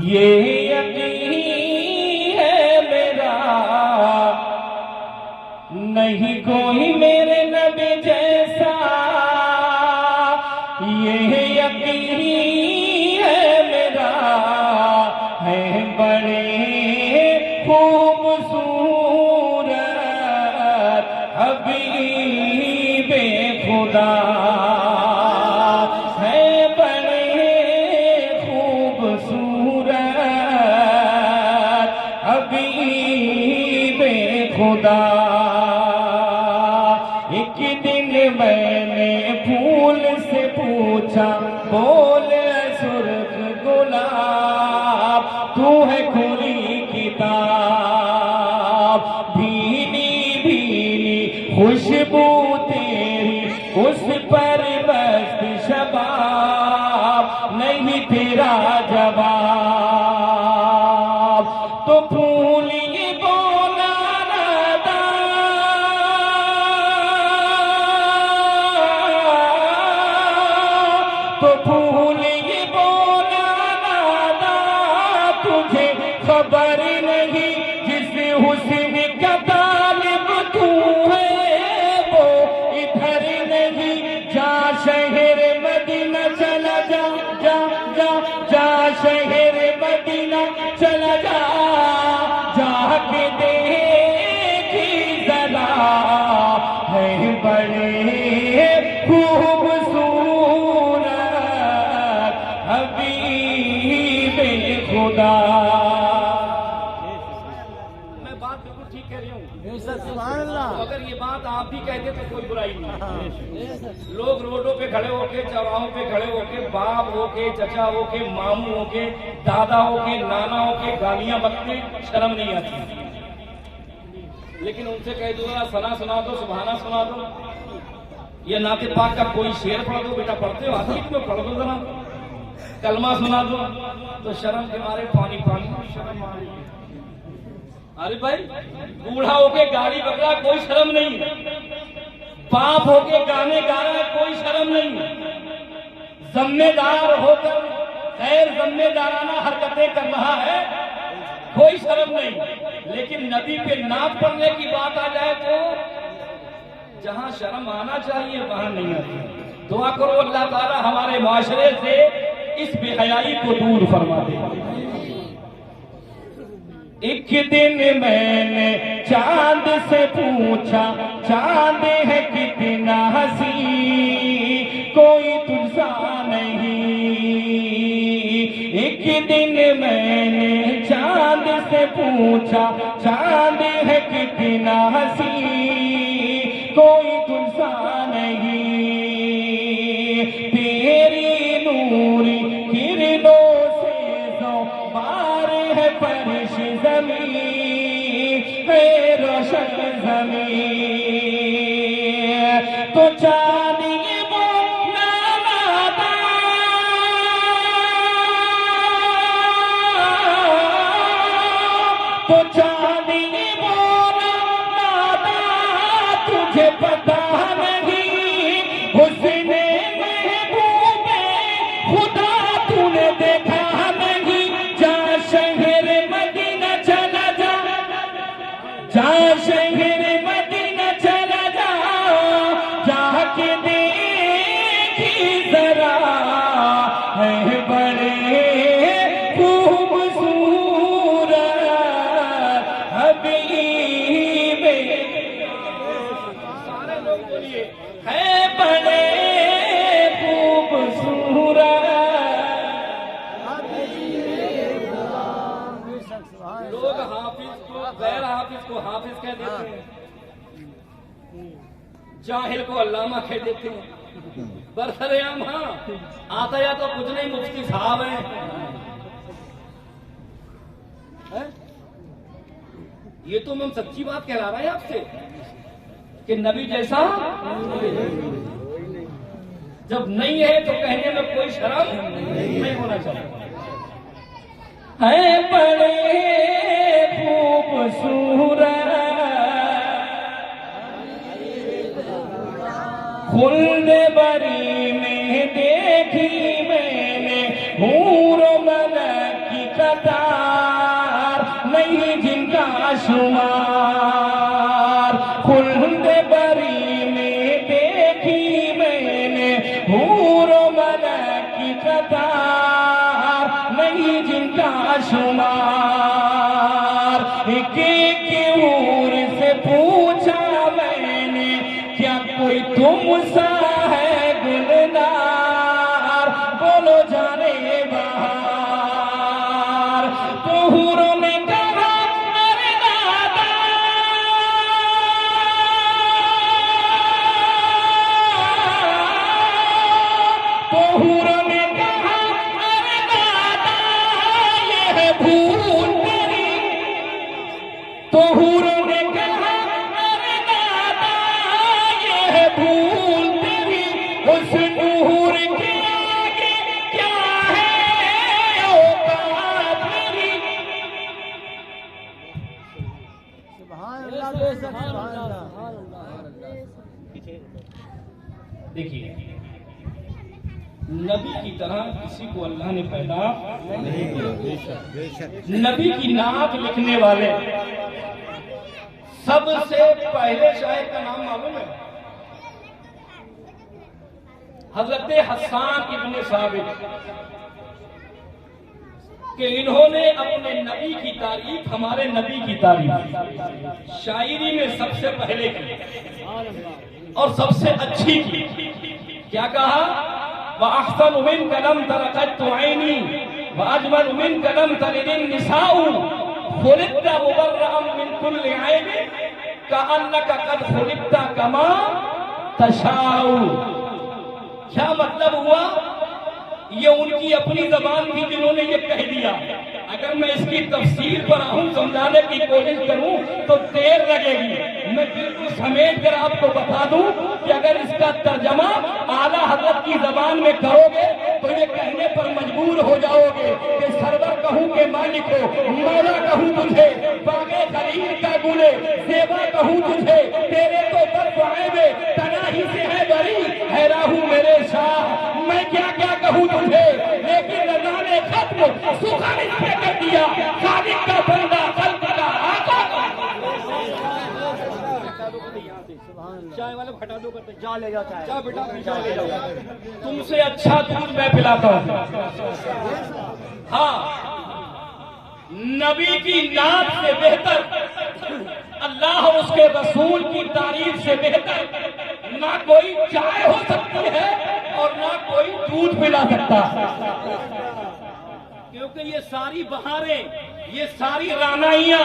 ये यकीन है मेरा, नहीं कोई मेरे नबी जैसा। ये यकीन है मेरा, है बड़े खूबसूरत हबीबे खुदा, है बड़े खूबसूरत हबीबे खुदा। एक दिन मैंने फूल से पूछा, बोले सुर्ख गुलाब तू है खुली किताब, भीनी भीनी खुशबू तेरी उस पर मस्त शबाब, नहीं तेरा जवाब। तो फूल ये बोला नादा, तो फूल ये बोला नादा, तुझे खबर नहीं जिस हुस्न का तालिब तू है वो इधर नहीं। जा शहर मदीना चला जा, जा जा जा शहर मदीना चला जा, जाके देखी जरा, है बड़े खूबसूरत हबीबे खुदा। मैं बात बिल्कुल ठीक कह रही हूँ। तो अगर ये बात आप भी कहते तो कोई बुराई नहीं। लोग रोडों पे खड़े होके, चौराहों पे खड़े होके, बाप होके, चचा होके, मामू होके, दादा होके, नाना होके गालियां बकते, शर्म नहीं आती। लेकिन उनसे कह दो जरा सना सुना दो, सुभाना सुना दो, ये नाते पाक का कोई शेर पढ़ दो, बेटा पढ़ते हो आखिर में पढ़ दो जरा, कलमा सुना दो, तो शर्म के मारे पानी पानी शर्म आ रही है। अरे भाई, बूढ़ा होके गाड़ी बकरा कोई शर्म नहीं, बाप होके गाने गा रहा है कोई शर्म नहीं, जिम्मेदार होकर गैर जिम्मेदाराना हरकतें कर रहा है कोई शर्म नहीं। लेकिन नबी पे नाप पड़ने की बात आ जाए तो जहां शर्म आना चाहिए वहां नहीं आती। दुआ करो अल्लाह ताला हमारे माशरे से इस बेहयाई को दूर फरमा दे। एक दिन मैंने चांद से पूछा, चांद है कितना हसी, कोई तुझसा नहीं। एक दिन मैंने चांद से पूछा, चांद है कितना हसी, कोई तुझसा नहीं। तेरी नूरी किरणों से जो बार है फर्श ज़मीं, है रोशन ज़मीं, तो चांदी वो नादा, तो चांदी वो नादा, तुझे पता नहीं हुस्ने महबूबे खुदा तूने देखा नहीं। जा शहर मदीना चला जा, जा शहर मदीना चला जा, जाके देखी जरा, है बड़े खूबसूरत हबीबे। सारे लोग बोलिए, है बड़े खूबसूरत। लोग हाफिज को, गैर हाफिज को हाफिज कह देते हैं, जाहिल को अल्लामा कह देते हैं। बरसरेआम हाँ आता या तो कुछ नहीं, मुफ्ती साहब हैं। ये तो हम सच्ची बात कहला रहे हैं आपसे कि नबी जैसा जब नहीं है तो कहने में कोई शर्म नहीं होना चाहिए। है बड़े खूबसूरत खुल्द बरी में देखी मैंने हूरों मलक की कतार नहीं जिनका शुमार। खुल्द बरी में देखी मैंने हूरों मलक की कतार नहीं जिनका शुमार। के हूर से पूछा मैंने क्या कोई तुमसा है गुलदार, बोलो जाने बहार। तो हूरों ने कहा अरे दादा, तो हूरों ने कहा अरे दादा ये है भूल तेरी। तो हूरों ने कहा अरे दादा ये है भूल तेरी। उस नूर के आगे क्या है औकात मेरी। देखिए, नबी की तरह किसी को अल्लाह ने पैदा नहीं किया। नबी की नात लिखने वाले सबसे पहले शायर का नाम मालूम है? हजरत हसन इब्ने साबित कि इन्होंने अपने नबी की तारीफ, हमारे नबी की तारीफ शायरी में सबसे पहले की और सबसे अच्छी की। क्या कहा? वअहसन मिन कलम तरकत ऐनी वअजमल मिन कलम तलिदिन निसाउ खुलिक़्ता मुबर्रअन मिन कुल्लि ऐब कअन्नका कद खुलिक़्ता कमा तशाउ। क्या मतलब हुआ? ये उनकी अपनी जबान थी जिन्होंने ये कह दिया। अगर मैं इसकी तफसीर पर आऊं, समझाने की कोशिश करूं तो देर लगेगी। मैं बिल्कुल समेट कर आपको बता दूं कि अगर इसका तर्जमा आला हजरत की जबान में करोगे तो ये कहने पर मजबूर हो जाओगे कि सरवर कहूं के मालिक हो, मौला कहूं तुझे, बागे खलील का गुले सेवा कहूं तुझे, तेरे तो बरफ़ाए में तनाही से है बरी है राहू मेरे शाह। मैं क्या क्या कहूं तुझे, लेकिन रज़ा ने खत्म सुखा इस पे कर दिया। खालिक का बंदा खल्क का आका। चाय वाले हटा दो करते जा ले जाता है। चाय बेटा जा ले जाओ, तुमसे अच्छा दूध मैं पिलाता हूं। हाँ, नबी की नात से बेहतर, अल्लाह उसके रसूल की तारीफ से बेहतर ना कोई चाय हो सकती है और ना कोई दूध पिला सकता। क्योंकि ये सारी बहारें, ये सारी रानाइयां,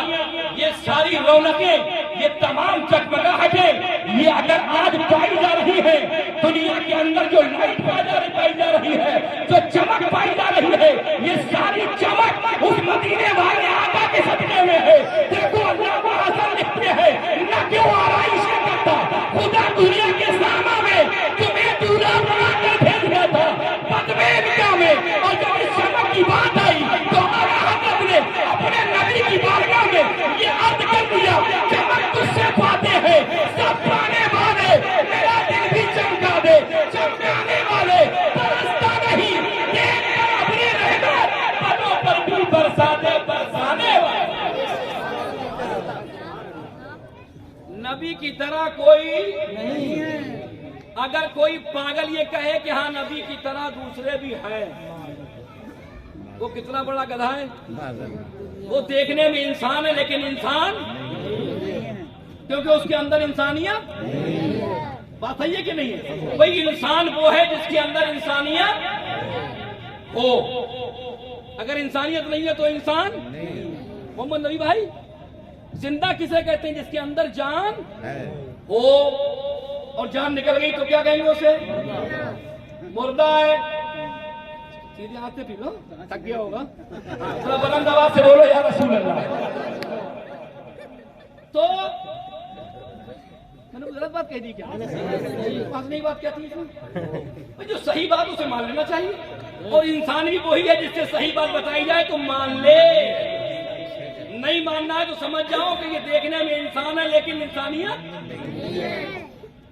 ये सारी रौनकें, ये तमाम चकमगाहटें, ये अगर आज पाई जा रही है दुनिया के अंदर, जो लाइट पाई जा रही है, जो चमक पाई जा रही है, ये सारी चमक उस मदीने वाले आका के सदके में है। देखो अल्लाह हसन लिखते हैं, न क्यों आराइशें करता खुदा दुनिया के सामा में तुम्हें दूल्हा बनाकर भेज दिया था बदमेका में। और जब इस चमक की बात आई तो आला हजरत ने अपने नबी की बारगाह में ये अर्ज कर दिया, चमक तुझसे पाते हैं सब पाने वाले, मेरा दिल भी चमका दे। चमकाने वाले तरसता नहीं, देखकर अपनी रहमत पदों पर भी बरसा दे, बरसाने वाले। नबी की तरह कोई नहीं है। अगर कोई पागल ये कहे कि हाँ नबी की तरह दूसरे भी हैं, वो कितना बड़ा गधा है। वो देखने में इंसान है लेकिन इंसान, क्योंकि उसके अंदर इंसानियत, बात है कि नहीं है? भाई इंसान वो है जिसके अंदर इंसानियत हो। अगर इंसानियत नहीं है तो इंसान मोहम्मद नबी भाई जिंदा किसे कहते हैं? जिसके अंदर जान हो और जान निकल गई तो क्या कहेंगे उसे? मुर्दा है। सीधे हाथ से पी लो, थक गया होगा। थोड़ा बुलंद आवाज से बोलो या रसूल अल्लाह। तो मैंने गलत बात कह दी क्या? नहीं बात क्या थी इसमें? जो सही बात उसे मान लेना चाहिए, और इंसान भी वही है जिससे सही बात बताई जाए तो मान ले। नहीं मानना है तो समझ जाओ कि ये देखने में इंसान है लेकिन इंसानियत,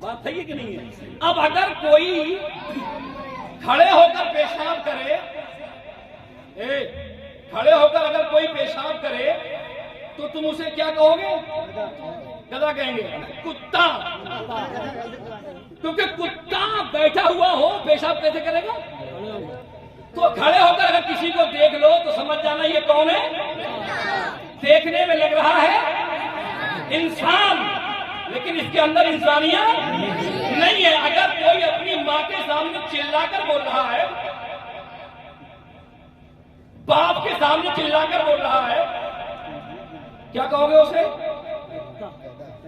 बात सही है कि नहीं है? अब अगर कोई खड़े होकर पेशाब करे खड़े होकर अगर कोई पेशाब करे तो तुम उसे क्या कहोगे? गधा कहेंगे, कुत्ता। क्योंकि कुत्ता बैठा हुआ हो पेशाब कैसे करेगा? तो खड़े होकर अगर किसी को देख लो तो समझ जाना ये कौन है। देखने में लग रहा है इंसान, लेकिन इसके अंदर इंसानियत नहीं है। अगर कोई अपनी माँ के सामने चिल्लाकर बोल रहा है, बाप के सामने चिल्लाकर बोल रहा है, क्या कहोगे उसे?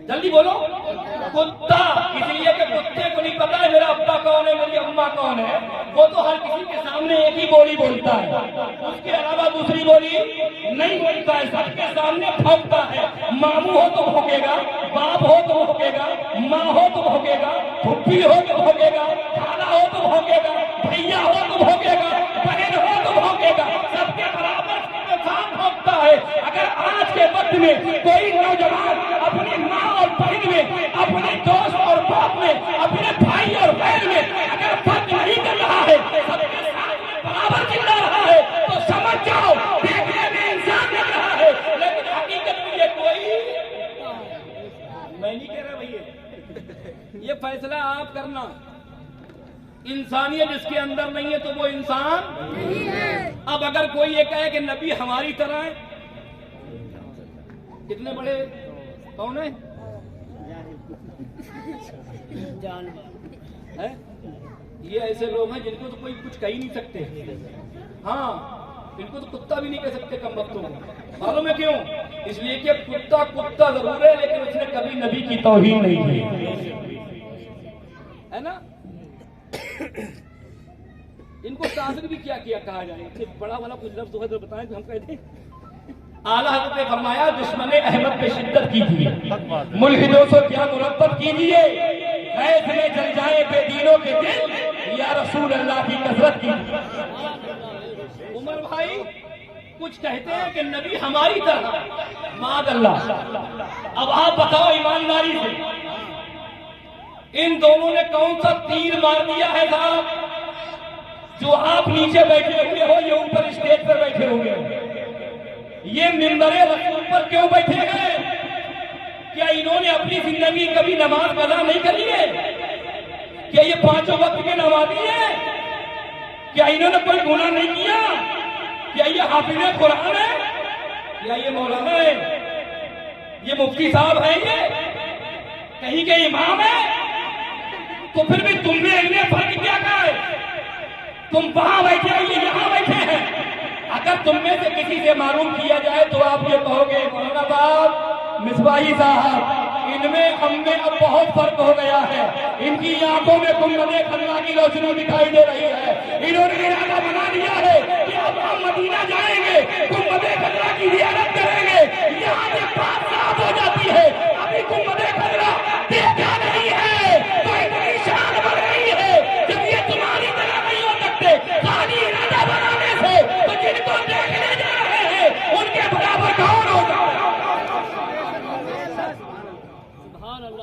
जल्दी बोलो। कुत्ता। इसलिए कि कुत्ते को नहीं पता है मेरा अब्बा कौन है, मेरी अम्मा कौन है। वो तो हर किसी के सामने एक ही बोली बोलता है, उसके अलावा दूसरी बोली नहीं बोलता है। सबके सामने भौंकता है। मामू हो तो भौंकेगा, बाप हो तो भौंकेगा, माँ हो तो भौंकेगा, फुप्पी हो तो भौंकेगा, खाला हो तो भौंकेगा, भैया हो तो भौंकेगा, बहन हो तो भौंकेगा। सबके बराबर भौंकता है। अगर आज के वक्त में कोई नौजवान अपनी माँ और बहन में, अपने दोस्त और बाप में, अपने भाई और बहन में अगर फर्क नहीं कर रहा है, सबके सामने बराबर चिल्ला रहा है, तो समझ जाओ देखने में इंसान लग रहा है, लेकिन हकीकत में ये कोई मैं नहीं कह रहा भैया, ये फैसला आप करना। इंसानियत जिसके अंदर नहीं है तो वो इंसान नहीं है। अब अगर कोई ये कहे कि नबी हमारी तरह है, कितने बड़े कौन है? जानवर। ये ऐसे लोग हैं जिनको तो कोई कुछ कह ही नहीं सकते। हाँ, इनको तो कुत्ता भी नहीं कह सकते कम वक्तों को। मालूम है क्यों? इसलिए कि कुत्ता कुत्ता जरूर है, लेकिन उसने कभी नबी की तौहीन नहीं की, है ना। इनको काफिर भी क्या किया कहा जाए? बड़ा वाला कुछ लफ्ज़ है तो बताएं कि हम कहते हैं। आला हज़रत ने फरमाया दुश्मने अहमद पे शिद्दत कीजिए, मुल्हिदों से क्या मुरब्बत कीजिए, फैसले चल जाए बेदीनों के दिल, या रसूल अल्लाह की कसरत कीजिए। उमर भाई कुछ कहते हैं कि नबी हमारी तरह, माद अल्लाह। अब आप बताओ ईमानदारी से, इन दोनों ने कौन सा तीर मार दिया है साहब? जो आप नीचे बैठे हुए हो, ये ऊपर स्टेज पर बैठे हुए हो, ये मिंबरे रसूल पर क्यों बैठे हैं? क्या इन्होंने अपनी जिंदगी कभी नमाज कज़ा नहीं करी है? क्या ये पांचों वक्त के नमाजी है? क्या इन्होंने कोई गुनाह नहीं किया? क्या ये हाफिज़े कुरान है? क्या ये मौलाना है? ये मुफ्ती साहब है? ये कहीं के इमाम है? तो फिर भी तुम में इन्हें फर्क क्या का है? तुम वहां बैठे हो, ये यहां बैठे हैं। अगर तुम में से किसी से मालूम किया जाए तो आप ये कहोगे मौलाना साहब, मिसबाही साहब, इनमें हमने अब बहुत फर्क हो गया है। इनकी आंखों में गुंबदे खज़रा की रोशनी दिखाई दे रही है। इन्होंने इरादा बना लिया है कि अब हम मदीना जाएंगे, गुंबदे खज़रा की ज़ियारत करेंगे। यहाँ से बात साफ हो जाती है, अभी गुंबदे खज़रा देखा नहीं है तो इतनी शान बढ़ रही है। जब ये तुम्हारी तरह नहीं हो सकते खाली इरादा बनाने से, तो जिनको देखने जा रहे हैं उनके बराबर कौन होगा?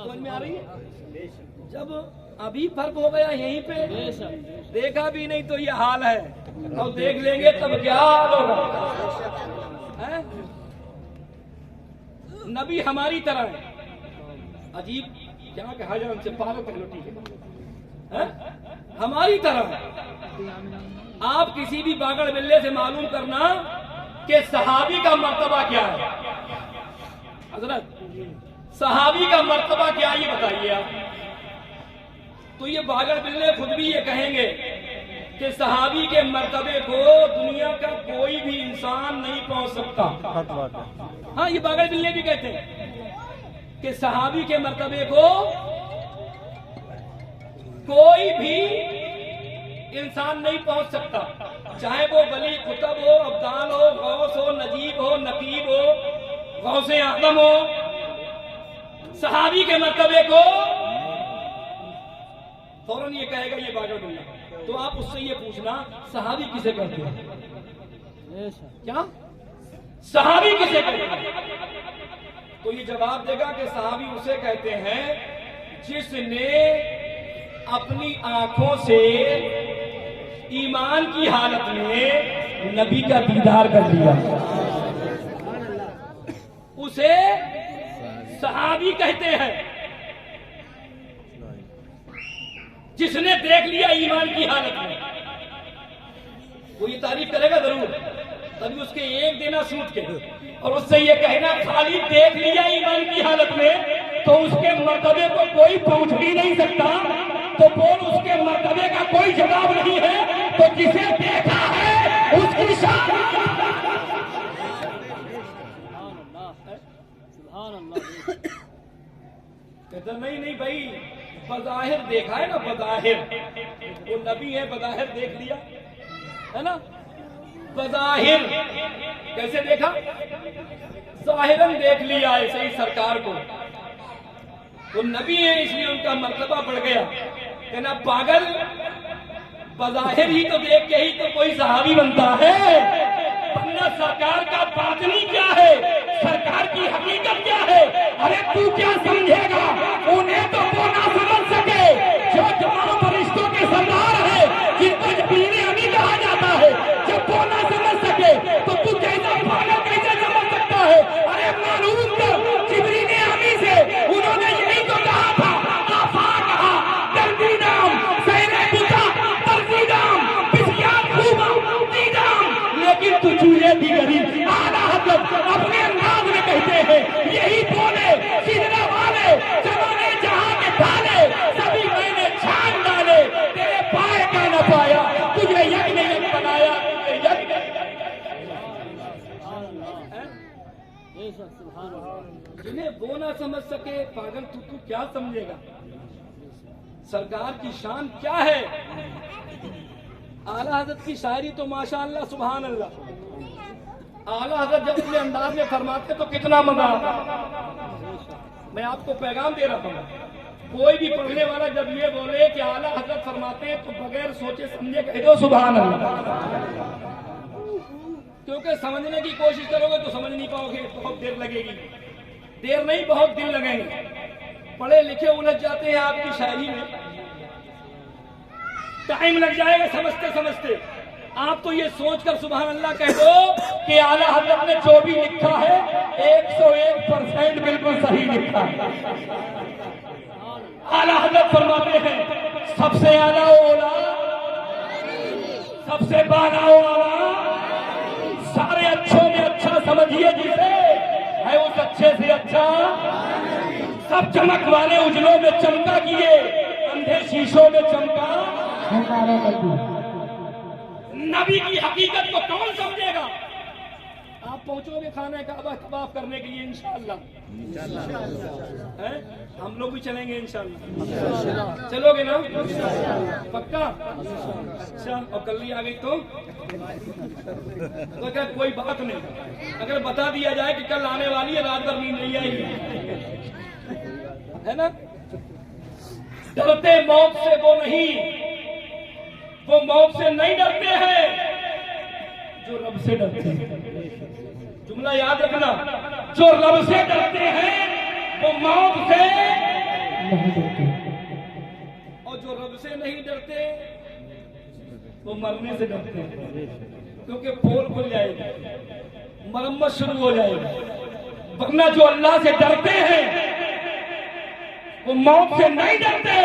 समझ में आ रही है? जब अभी फर्क हो गया यहीं पे, देखा भी नहीं तो ये हाल है, और देख लेंगे तब क्या हाल होगा। नबी हमारी तरह है। अजीब क्या कहा जाए उनसे, पागल कर लो, ठीक है, हमारी तरह। आप किसी भी बागड़ बिल्ले से मालूम करना कि सहाबी का मर्तबा क्या है। हजरत सहाबी का मर्तबा क्या, ये बताइए आप। तो ये बागड़ बिल्ले खुद भी ये कहेंगे कि सहाबी के मर्तबे को दुनिया का कोई भी इंसान नहीं पहुंच सकता। हाँ, ये बागड़ बिल्ले भी कहते हैं कि सहाबी के मर्तबे को कोई भी इंसान नहीं पहुंच सकता, चाहे वो वली कुतब हो, अब्दाल हो, गौस हो, नजीब हो, नकीब हो, गौसे आदम हो। सहाबी के मर्तबे को फौरन ये कहेगा ये बागड़ बिल्ला। तो आप उससे ये पूछना सहाबी किसे कहते हैं? क्या सहाबी किसे कहते हैं? तो ये जवाब देगा कि सहाबी उसे कहते हैं जिसने अपनी आंखों से ईमान की हालत में नबी का दीदार कर लिया। उसे सहाबी कहते हैं, जिसने देख लिया ईमान की हालत में। वो ये तारीफ करेगा जरूर, तभी उसके एक देना सूट के, और उससे ये कहना खाली देख लिया ईमान की हालत में तो उसके मर्तबे को कोई पहुंच भी नहीं सकता, तो बोल उसके मर्तबे का कोई जवाब नहीं है। तो जिसे देखा है उसकी शान। कहता नहीं भाई, बज़ाहिर देखा है ना, बज़ाहिर वो नबी है, बज़ाहिर देख लिया है ना। बज़ाहिर कैसे देखा? ज़ाहिरन देख लिया ऐसे ही सरकार को। वो नबी है इसलिए उनका मर्तबा बढ़ गया। कहना पागल, बज़ाहिर ही तो देख के ही तो कोई सहाबी बनता है, वरना सरकार का बातनी क्या है, सरकार की हकीकत क्या है। अरे तू क्या समझेगा, उन्हें तो वो ना समझ सके जो तमाम फरिश्तों के सरदार है, जिनको जिब्रील अमीन कहा जाता है। जब वो ना समझ सके तो तू कैसा पागल कैसे समझ सकता है। अरे मालूम कर जिब्रील अमीन से उन्होंने यही तो कहा था, आफा कहा दर्दी नाम सैरे बुता दर्दी नाम बिस्यात खूबा दीदाम। लेकिन तू चूहे दी गरीब आला हजरत अपने अंदाज में कहते हैं, यही बोले सिजदा वाले जमाने जहां के थाले, सभी मैंने छान डाले, तेरे पाए का न पाया, तुझे यज्ञ बनाया, तुझे यज्ञ। जिन्हें वो ना समझ सके पागल, तू क्या समझेगा। सरकार की शान क्या है। आला हजरत की शायरी तो माशाअल्लाह सुभान अल्लाह। आला हजरत जब अपने अंदाज में फरमाते तो कितना मजा आता। मैं आपको पैगाम दे रहा हूँ, कोई भी पढ़ने वाला जब ये बोले कि आला हजरत फरमाते हैं तो बगैर सोचे समझे कह दो सुभान अल्लाह। क्योंकि समझने की कोशिश करोगे तो समझ नहीं पाओगे, बहुत देर लगेगी। देर नहीं, बहुत दिन लगेंगे। पढ़े लिखे उलझ जाते हैं आपकी शायरी में, टाइम लग जाएगा समझते समझते। आप तो ये सोचकर सुभान अल्लाह कह दो कि आला हजरत ने जो भी लिखा है 101% बिल्कुल सही लिखा है। आला हजरत फरमाते हैं, सबसे आला ओला, सबसे बाला ओला, सारे अच्छों में अच्छा समझिए जिसे है उस अच्छे से अच्छा। सब चमक वाले उजलों में चमका किए, अंधे शीशों में चमका। नबी की हकीकत को कौन समझेगा। आप पहुंचोगे खाना काबा तवाफ करने के लिए इंशाअल्लाह। हम लोग भी चलेंगे इंशाअल्लाह। चलोगे ना? पक्का? अच्छा, और कल आ गई तो क्या कोई बात नहीं। अगर बता दिया जाए कि कल आने वाली है, रात भर नींद नहीं आएगी, है ना। डरते मौत से वो नहीं, वो मौत से नहीं डरते हैं जो रब से डरते हैं। जुमला याद रखना, जो रब से डरते हैं वो मौत से नहीं डरते, और जो रब से नहीं डरते वो मरने से डरते हैं। क्योंकि पोल खुल जाएगी, मरम्मत शुरू हो जाएगी। वरना जो अल्लाह से डरते हैं वो मौत से नहीं डरते,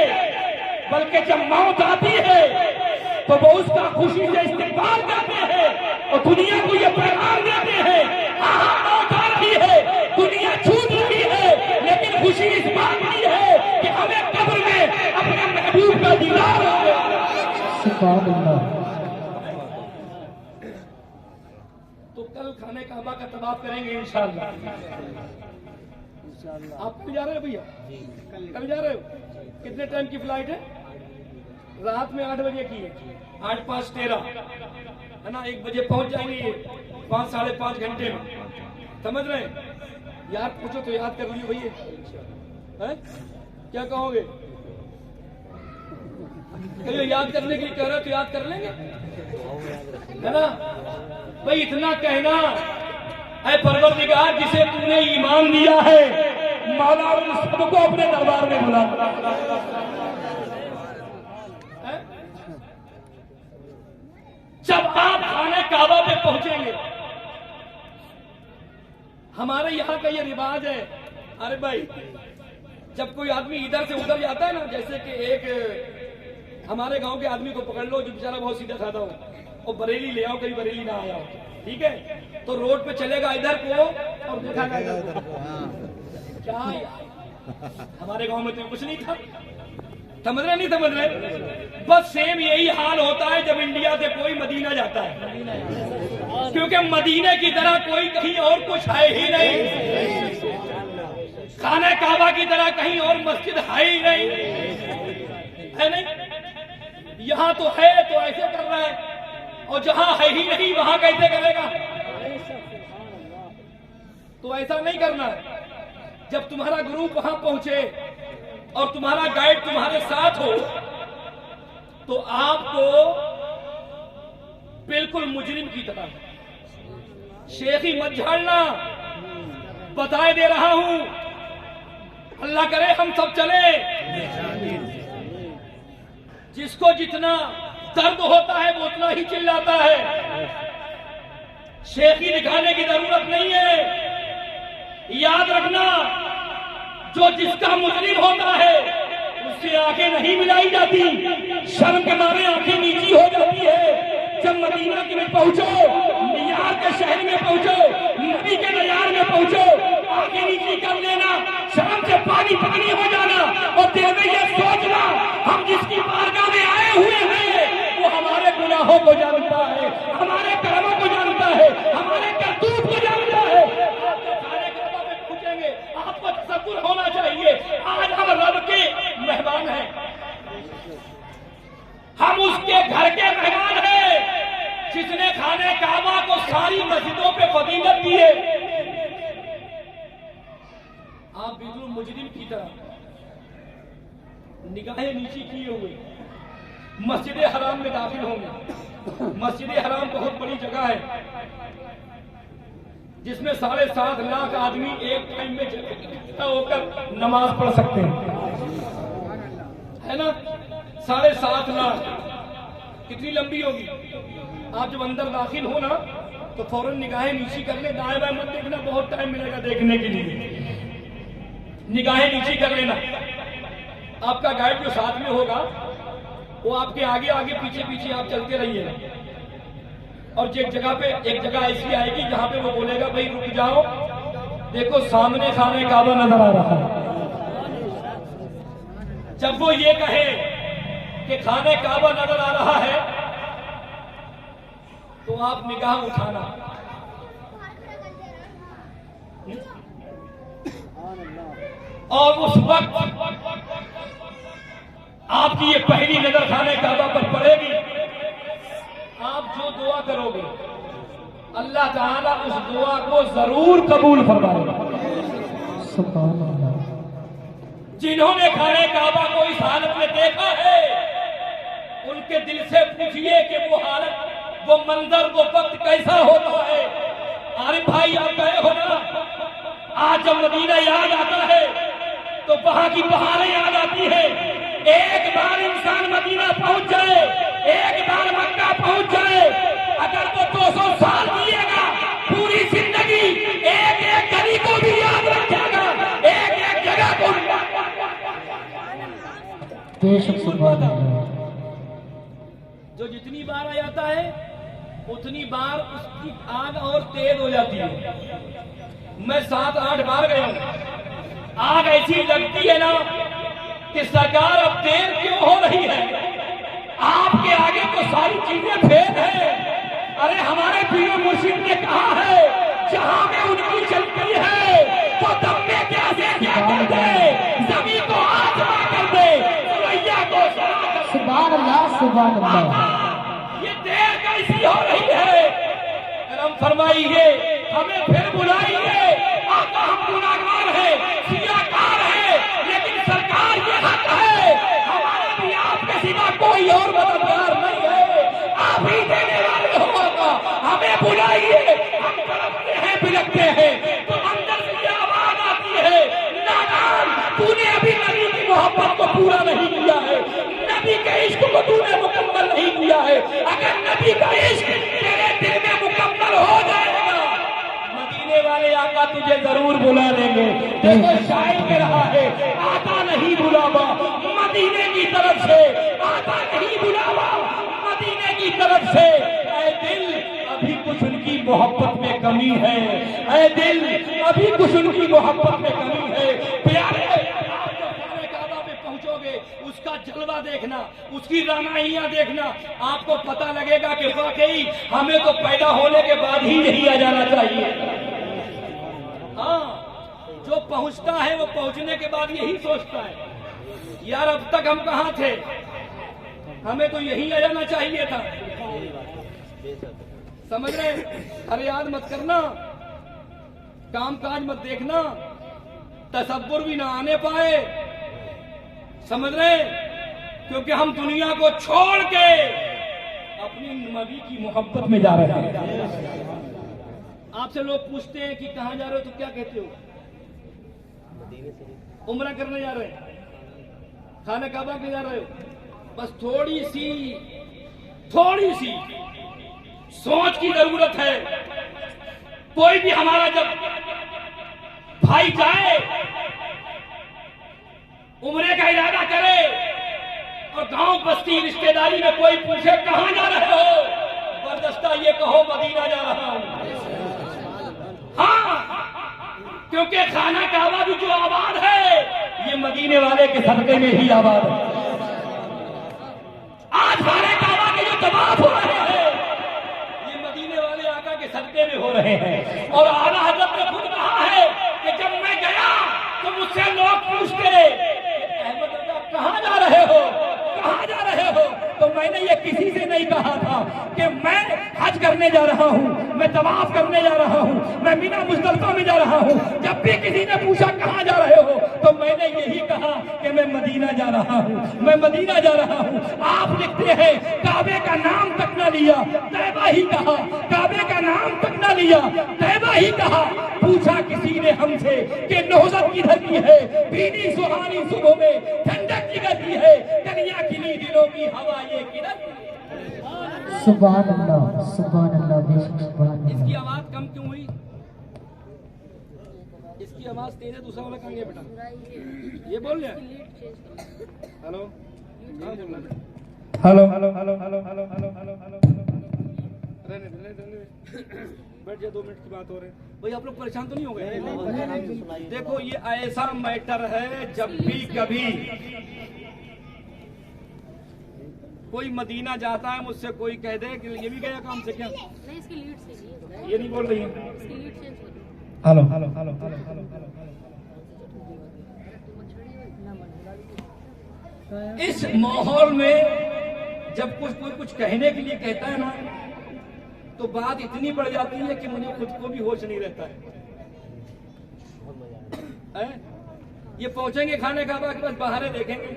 बल्कि जब मौत आती है तो वो उसका खुशी से इस्तेमाल करते हैं और दुनिया को ये पैगाम देते हैं, मौत आ रही है, दुनिया छूट रही है, लेकिन खुशी इस बात की है कि हमें कब्र में अपने महबूब का दीदार हो। तो कल खाने काबा का तवाफ करेंगे इंशाअल्लाह। आप कल जा रहे हो भैया? कल जा रहे हो? कितने टाइम की फ्लाइट है? रात में 8 बजे की है, 8 5 13 है ना। 1 बजे पहुंच जाएंगे, 5 साढ़े 5 घंटे में। समझ रहे हैं? याद पूछो तो याद कर लियो भैया, क्या कहोगे? कहिए याद करने के लिए कह रहे हो तो याद कर लेंगे, है ना भाई। इतना कहना है, परवरदिगार जिसे तूने ईमान दिया है, मौला उन सबको अपने दरबार में बुला। जब आप खाने काबा पे हमारे यहाँ का ये रिवाज है। अरे भाई, जब कोई आदमी इधर से उधर जाता है ना, जैसे कि एक हमारे गांव के आदमी को पकड़ लो जो बेचारा बहुत सीधा साधा हो, और बरेली ले आओ, कहीं बरेली ना आया हो, ठीक है, तो रोड पे चलेगा इधर को और दिखाएगा इधर को। क्या यार, हमारे गांव में तो कुछ नहीं था। समझ रहे नहीं समझ रहे? बस सेम यही हाल होता है जब इंडिया से कोई मदीना जाता है, क्योंकि मदीने की तरह कोई कहीं और कुछ है ही नहीं, खाने काबा की तरह कहीं और मस्जिद है ही नहीं, है नहीं? यहाँ तो है तो ऐसे कर रहा है, और जहां है ही नहीं वहां कैसे करेगा? तो ऐसा नहीं करना है। जब तुम्हारा ग्रुप वहां पहुंचे और तुम्हारा गाइड तुम्हारे साथ हो, तो आपको बिल्कुल मुजरिम की तरह शेखी मत झाड़ना। बताए दे रहा हूं, अल्लाह करे हम सब चले। जिसको जितना दर्द होता है वो उतना ही चिल्लाता है। शेखी दिखाने की जरूरत नहीं है। याद रखना, जो जिसका मुजरिम होता है उससे आंखें नहीं मिलाई जाती, शर्म के मारे आंखें नीची हो जाती है। जब मदीना में पहुंचो, नियार के शहर में पहुंचो, नबी के नयार में पहुंचो, आंखें नीची कर लेना, शर्म से पानी पानी हो जाना, और दिल में ये सोचना हम जिसकी बारगाह में आए हुए हैं वो हमारे गुनाहों को जानता है, हमारे कर्मों को जानता है, हमारे करतूत को जानता है। आपको तसव्वुर होना चाहिए, आज हम रब के मेहमान हैं, हम उसके घर के मेहमान हैं जिसने खाने काबा को सारी मस्जिदों पे फजीलत दी है। आप बिल्कुल मुजरिम की तरह निगाहें नीची किए हुए मस्जिद हराम में दाखिल होंगे। मस्जिद हराम बहुत बड़ी जगह है जिसमें 7.5 लाख आदमी एक टाइम में इकट्ठा होकर नमाज पढ़ सकते हैं, है ना? 7.5 लाख कितनी लंबी होगी? आप जब अंदर दाखिल हो ना तो फौरन निगाहें नीची कर ले, दाएं बाएं मत देखना, बहुत टाइम मिलेगा देखने के लिए। निगाहें नीची कर लेना। आपका गाइड जो साथ में होगा वो आपके आगे आगे पीछे पीछे आप चलते रहिए, और एक जगह ऐसी आएगी जहां पे वो बोलेगा भाई रुक जाओ, देखो सामने खाने काबा नजर आ रहा है। जब वो ये कहे कि खाने काबा नजर आ रहा है तो आप निगाह उठाना। और उस वक्त आपकी ये पहली नजर खाने काबा पर पड़ेगी। आप जो दुआ करोगे अल्लाह ताला उस दुआ को जरूर कबूल फरमाएगा। सुभान अल्लाह। जिन्होंने खाने काबा को इस हालत में देखा है उनके दिल से पूछिए कि वो हालत, वो मंजर, वो वक्त कैसा होता है। अरे भाई आप गए हो ना, आज जब मदीना याद आता है तो वहां की बहारें याद आती है। एक बार इंसान मदीना पहुंच जाए, एक बार मक्का पहुंच जाए, अगर वो 200 साल जिएगा, पूरी जिंदगी एक एक गली को भी याद रखेगा, एक एक जगह को। जो जितनी बार आ जाता है उतनी बार उसकी आग और तेज हो जाती है। मैं 7-8 बार गया हूं। आग ऐसी लगती है ना कि सरकार अब देर क्यों हो रही है, आपके आगे तो सारी चीजें फेल है। अरे हमारे पीर मुर्शिद ने कहा है जहां में उनकी चल गई है तो दम में क्या से क्या कर दे, जमीन को आसमां कर दे, सुरैया को सुभान अल्लाह सुभान अल्लाह। ये देर कैसी हो रही है? करम फरमाइए, हमें फिर बुलाइए। आका हम गुनाहगार हैं, सियाकार हैं, लेकिन सरकार ये हक है, हमारा भी आपके सिवा कोई और मददगार नहीं है, आप ही देने वाले हो। हमें बुलाइए, हम तड़पते हैं, बिलखते हैं, तो अंदर से ये आवाज आती है, नादान, तूने अभी नबी की मोहब्बत को पूरा नहीं किया है, नबी के इश्क को तूने मुकम्मल नहीं किया है। अगर नबी का इश्क तेरे दिल में मुकम्मल हो जाएगा, मदीने वाले आका तुझे जरूर बुला लेंगे। देखो शायर कह रहा है, आता नहीं बुलावा मदीने की तरफ से, आता नहीं बुलावा मदीने की तरफ से। ऐ दिल अभी कुछ उनकी मोहब्बत में कमी है, ऐ दिल अभी कुछ उनकी मोहब्बत में कमी है। प्यारे पहुंचोगे, उसका जलवा देखना, उसकी रानाइयां देखना, आपको पता लगेगा कि वाकई हमें तो पैदा होने के बाद ही यही आ जाना चाहिए। हाँ, जो पहुंचता है वो पहुंचने के बाद यही सोचता है, यार अब तक हम कहां थे, हमें तो यही आ जाना चाहिए था। समझ रहे? फरियाद मत करना, काम काज मत देखना, तसव्वुर भी ना आने पाए। समझ रहे? क्योंकि हम दुनिया को छोड़ के अपनी नबी की मोहब्बत में जा रहे हैं। आपसे लोग पूछते हैं कि कहां जा रहे हो, तो क्या कहते हो? उम्रा करने जा रहे हैं, खाने काबा के जा रहे हो। बस थोड़ी सी सोच की जरूरत है। कोई भी हमारा जब भाई जाए, उम्रे का इरादा करे और गांव बस्ती रिश्तेदारी में कोई पूछे कहां जा रहे हो, बर्दस्ता ये कहो मदीना जा रहा हूं। हाँ, क्योंकि खाना काबा भी जो आबाद है, ये मदीने वाले के सदके में ही आबाद है। आज खाने काबा के जो तवाफ हो रहे हैं, ये मदीने वाले आका के सदके में हो रहे हैं। और आला हज़रत ने खुद कहा है कि जब मैं गया तो मुझसे लोग पूछते कहां जा रहे हो, कहां जा रहे हो, तो मैंने ये किसी से नहीं कहा था कि मैं हज करने जा रहा हूं, मैं तवाफ करने जा रहा हूं, मैं मीना मुज़दलिफा में जा रहा हूं। जब भी किसी ने पूछा कहां जा रहे हो, तो मैंने यही कहा कि मैं मदीना जा रहा हूं, मैं मदीना जा रहा हूं। आप लिखते हैं काबे का नाम तक ना लिया, तैबा ही कहा, काबे का नाम तक ना लिया, तैबा ही कहा। पूछा किसी ने हमसे कि नौजत किधर की है, भीनी सुहानी सुबह में ठंडक की गति है, कलिया खिली दिलों की हवा ये किधर। सुभान अल्लाह, सुभान अल्लाह, बेशक सुभान अल्लाह। इसकी आवाज कम क्यों हुई? इसकी आवाज तेज है, दूसरा वाला कहाँ गया बेटा? ये बोल रहे हैं हेलो, कहाँ बोल रहे हैं? Hello hello hello hello hello hello hello hello. बैठ जाए, 2 मिनट की बात हो रही है भाई। आप लोग परेशान तो नहीं हो गए? देखो ये ऐसा मैटर है, जब भी कभी कोई मदीना जाता है, मुझसे कोई कह दे कि ये भी गया काम से क्या? नहीं, इसकी लीड से ये नहीं बोल रही है। इसकी लीड चेंज हो रही hello hello hello hello hello hello. इस माहौल में जब कोई कुछ कहने के लिए कहता है ना, तो बात इतनी बढ़ जाती है कि मुझे खुद को भी होश नहीं रहता है। ये पहुंचेंगे खाने का बाद बस बाहर देखेंगे।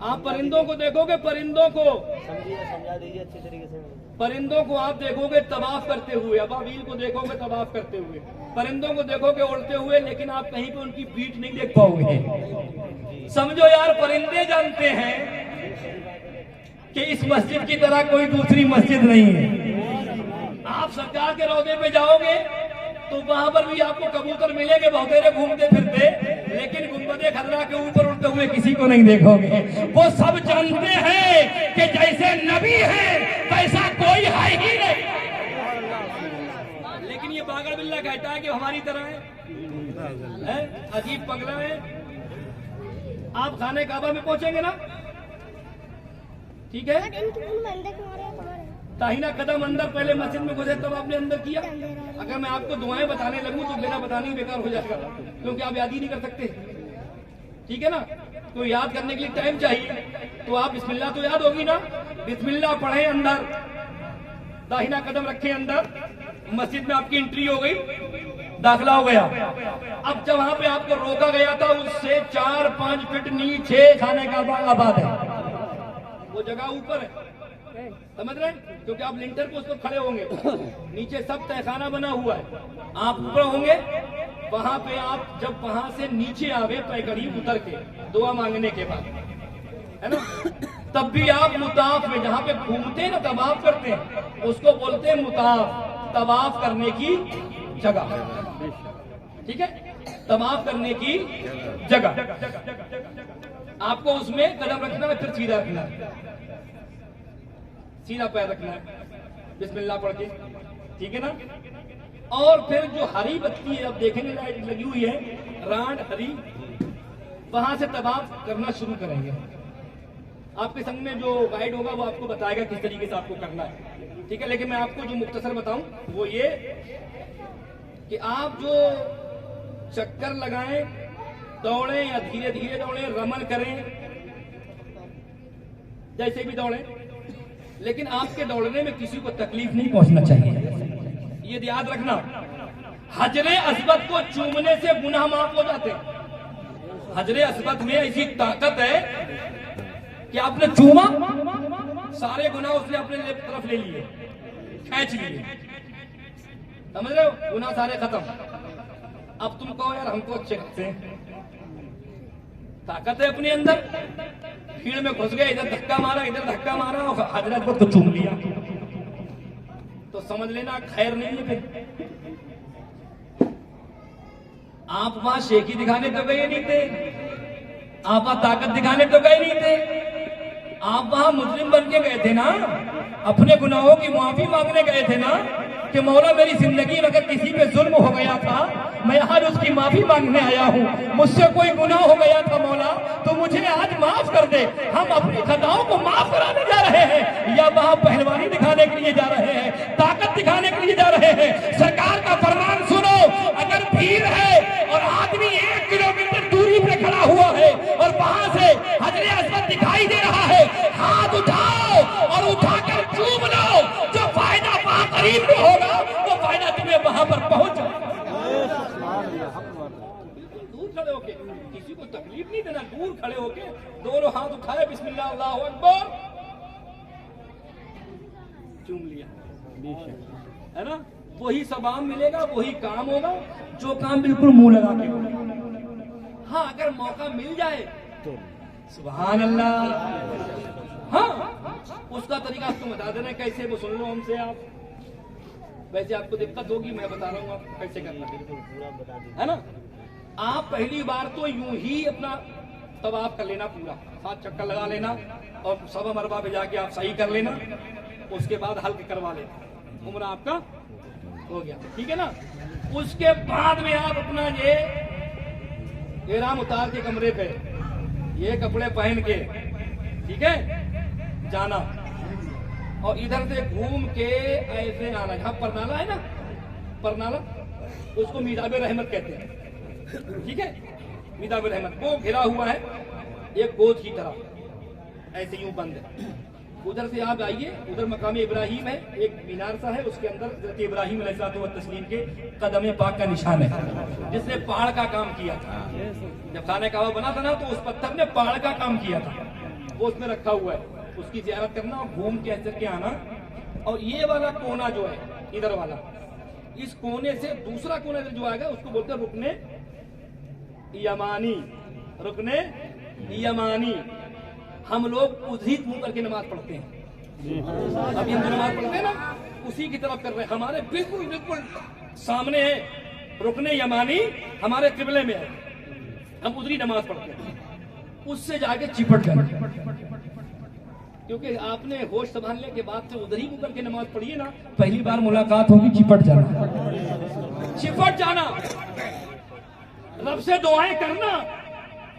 आप परिंदों को देखोगे, परिंदों को समझा दीजिए अच्छी तरीके से। परिंदों को आप देखोगे तवाफ करते हुए, अबाबील को देखोगे तवाफ करते हुए, परिंदों को देखोगे उड़ते हुए, लेकिन आप कहीं पे उनकी पीठ नहीं देख पाओगे। समझो यार, परिंदे जानते हैं कि इस मस्जिद की तरह कोई दूसरी मस्जिद नहीं है। आप सरकार के रौदे पे जाओगे तो वहां पर भी आपको कबूतर मिलेंगे बहुतेरे घूमते फिरते, लेकिन गुंबदे खजरा के ऊपर उड़ते हुए किसी को नहीं देखोगे। वो सब जानते हैं कि जैसे नबी है वैसा कोई है ही नहीं, लेकिन ये पागल बिल्ला कहता है कि हमारी तरह है। अजीब पगला है। आप खाने काबा में पहुंचेंगे ना, ठीक है? ताहिना कदम अंदर, पहले मस्जिद में घुसे तब आपने अंदर किया। अगर मैं आपको दुआएं बताने लगूं तो बिना बताने ही बेकार हो जाएगा, क्योंकि आप याद ही नहीं कर सकते। ठीक है ना? तो याद करने के लिए टाइम चाहिए। तो आप बिस्मिल्लाह तो याद होगी ना, बिस्मिल्लाह पढ़े, अंदर दाहिना कदम रखे, अंदर मस्जिद में आपकी एंट्री हो गई, दाखिला हो गया। अब जब वहां पे आपको रोका गया था, उससे 4-5 फीट नीचे खाने का आबाद है। वो जगह ऊपर है, समझ रहे हैं? क्योंकि आप लिंटर पे उस पर खड़े होंगे, नीचे सब तहखाना बना हुआ है, आप ऊपर होंगे। वहां पे आप जब वहां से नीचे आवे पैकड़ी उतर के दुआ मांगने के बाद, है ना, तब भी आप मुताफ में जहां पे घूमते हैं ना, तवाफ करते हैं, उसको बोलते हैं मुताफ, तवाफ करने की जगह। ठीक है, तवाफ करने की जगह आपको उसमें कदम रखना है, फिर सीधा रखना है, सीधा पैर रखना है बिस्मिल्लाह पढ़ के, ठीक है ना। और फिर जो हरी बत्ती है, अब देखेंगे लाइट लगी हुई है, राड हरी, वहां से तवाफ करना शुरू करेंगे। आपके संग में जो गाइड होगा वो आपको बताएगा किस तरीके से आपको करना है, ठीक है। लेकिन मैं आपको जो मुख्तसर बताऊं वो ये कि आप जो चक्कर लगाएं, दौड़ें या धीरे धीरे दौड़ें, रमन करें, जैसे भी दौड़ें, लेकिन आपके दौड़ने में किसी को तकलीफ नहीं पहुंचना चाहिए, ये याद रखना। हजरे अस्वद को चूमने से गुनाह माफ हो जाते हैं। हजरे अस्वद में ऐसी ताकत है कि आपने चूमा, सारे गुनाह उसने अपने तरफ ले लिए, खींच लिए, समझ रहे हो, गुनाह सारे खत्म। अब तुम कहो यार हमको अच्छे खाते हैं, ताकत है अपने अंदर, भीड़ में घुस गए, इधर धक्का मारा, इधर धक्का मारा और हजरत को तो चूम लिया, तो समझ लेना खैर नहीं है। फिर आप वहां शेखी दिखाने तो गए नहीं थे, आप वहां ताकत दिखाने तो गए नहीं थे, आप वहां मुस्लिम बन के गए थे ना, अपने गुनाहों की माफी मांगने गए थे ना, कि मौला मेरी जिंदगी में अगर किसी पे जुल्म हो गया था, मैं आज उसकी माफी मांगने आया हूँ, मुझसे कोई गुनाह हो गया था मौला, तो मुझे आज माफ कर दे। हम अपनी खताओं को माफ कराने जा रहे हैं, या वहां पहलवानी दिखाने के लिए जा रहे हैं, ताकत दिखाने के लिए जा रहे हैं? सरकार का फरमान सुनो, अगर भीड़ है और आदमी 1 किलोमीटर दूरी पे खड़ा हुआ है और वहां से हजरे अस्वद दिखाई दे रहा है, हाथ उठाओ और उठाकर चूम लो, जो फायदा वहां करीब में होगा वो फायदा तुम्हें वहां पर पहुंच। दूर खड़े होके, किसी को तकलीफ नहीं देना, दूर खड़े होके दोनों हाथ उठाए, बिस्मिल्लाह अल्लाहु अकबर, चूम लिया, है ना। वही सवाब मिलेगा, वही काम होगा जो काम बिल्कुल मुंह लगा के होगा। हाँ, अगर मौका मिल जाए तो सुभान अल्लाह, हाँ उसका तरीका आपको बता देना कैसे, वो सुन लो हमसे आप। वैसे आपको दिक्कत होगी, मैं बता रहा हूँ आपको कैसे करना, पूरा बता दीजिए, है ना। आप पहली बार तो यूं ही अपना तवाफ कर लेना, पूरा 7 चक्कर लगा लेना और सवा मरबा पे जाके आप सही कर लेना, उसके बाद हल्क करवा लेना, उम्र आपका हो गया, ठीक है ना। उसके बाद में आप अपना ये एहराम उतार के कमरे पे ये कपड़े पहन के, ठीक है, जाना और इधर से घूम के ऐसे आना। जहां परनाला है ना, परनाला, उसको मीदाब रहमत कहते हैं, ठीक है, मीदाब रहमत, वो घिरा हुआ है एक गोद की तरह, ऐसे यूं बंद है। उधर से आप आइए, उधर मकाम इब्राहिम है, एक मीनार सा है, उसके अंदर हज़रत इब्राहिम अलैहिस्सलाम के कदम पाक का निशान है, जिसने पहाड़ का काम किया था। जब खाने काबा बना था ना, तो उस पत्थर ने पहाड़ का काम किया था, वो उसमें रखा हुआ है, उसकी ज़ियारत करना और घूम के ऐसे के आना। और ये वाला कोना जो है, इधर वाला, इस कोने से दूसरा कोना जो आएगा उसको बोलते हैं रुकने यमानी, रुकने यमानी। हम लोग उधरी मुंह करके नमाज पढ़ते हैं, अभी हम नमाज पढ़ते हैं ना, उसी की तरफ कर रहे हैं, हमारे बिल्कुल बिल्कुल सामने है रुकने यमानी, हमारे किबले में है, हम उधरी नमाज पढ़ते हैं, उससे जाके चिपट जाए, क्योंकि आपने होश संभालने के बाद से उधर ही मुकर के नमाज पढ़िए ना, पहली बार मुलाकात होगी, चिपट जाना, चिपट जाना, रब से दुआएं करना,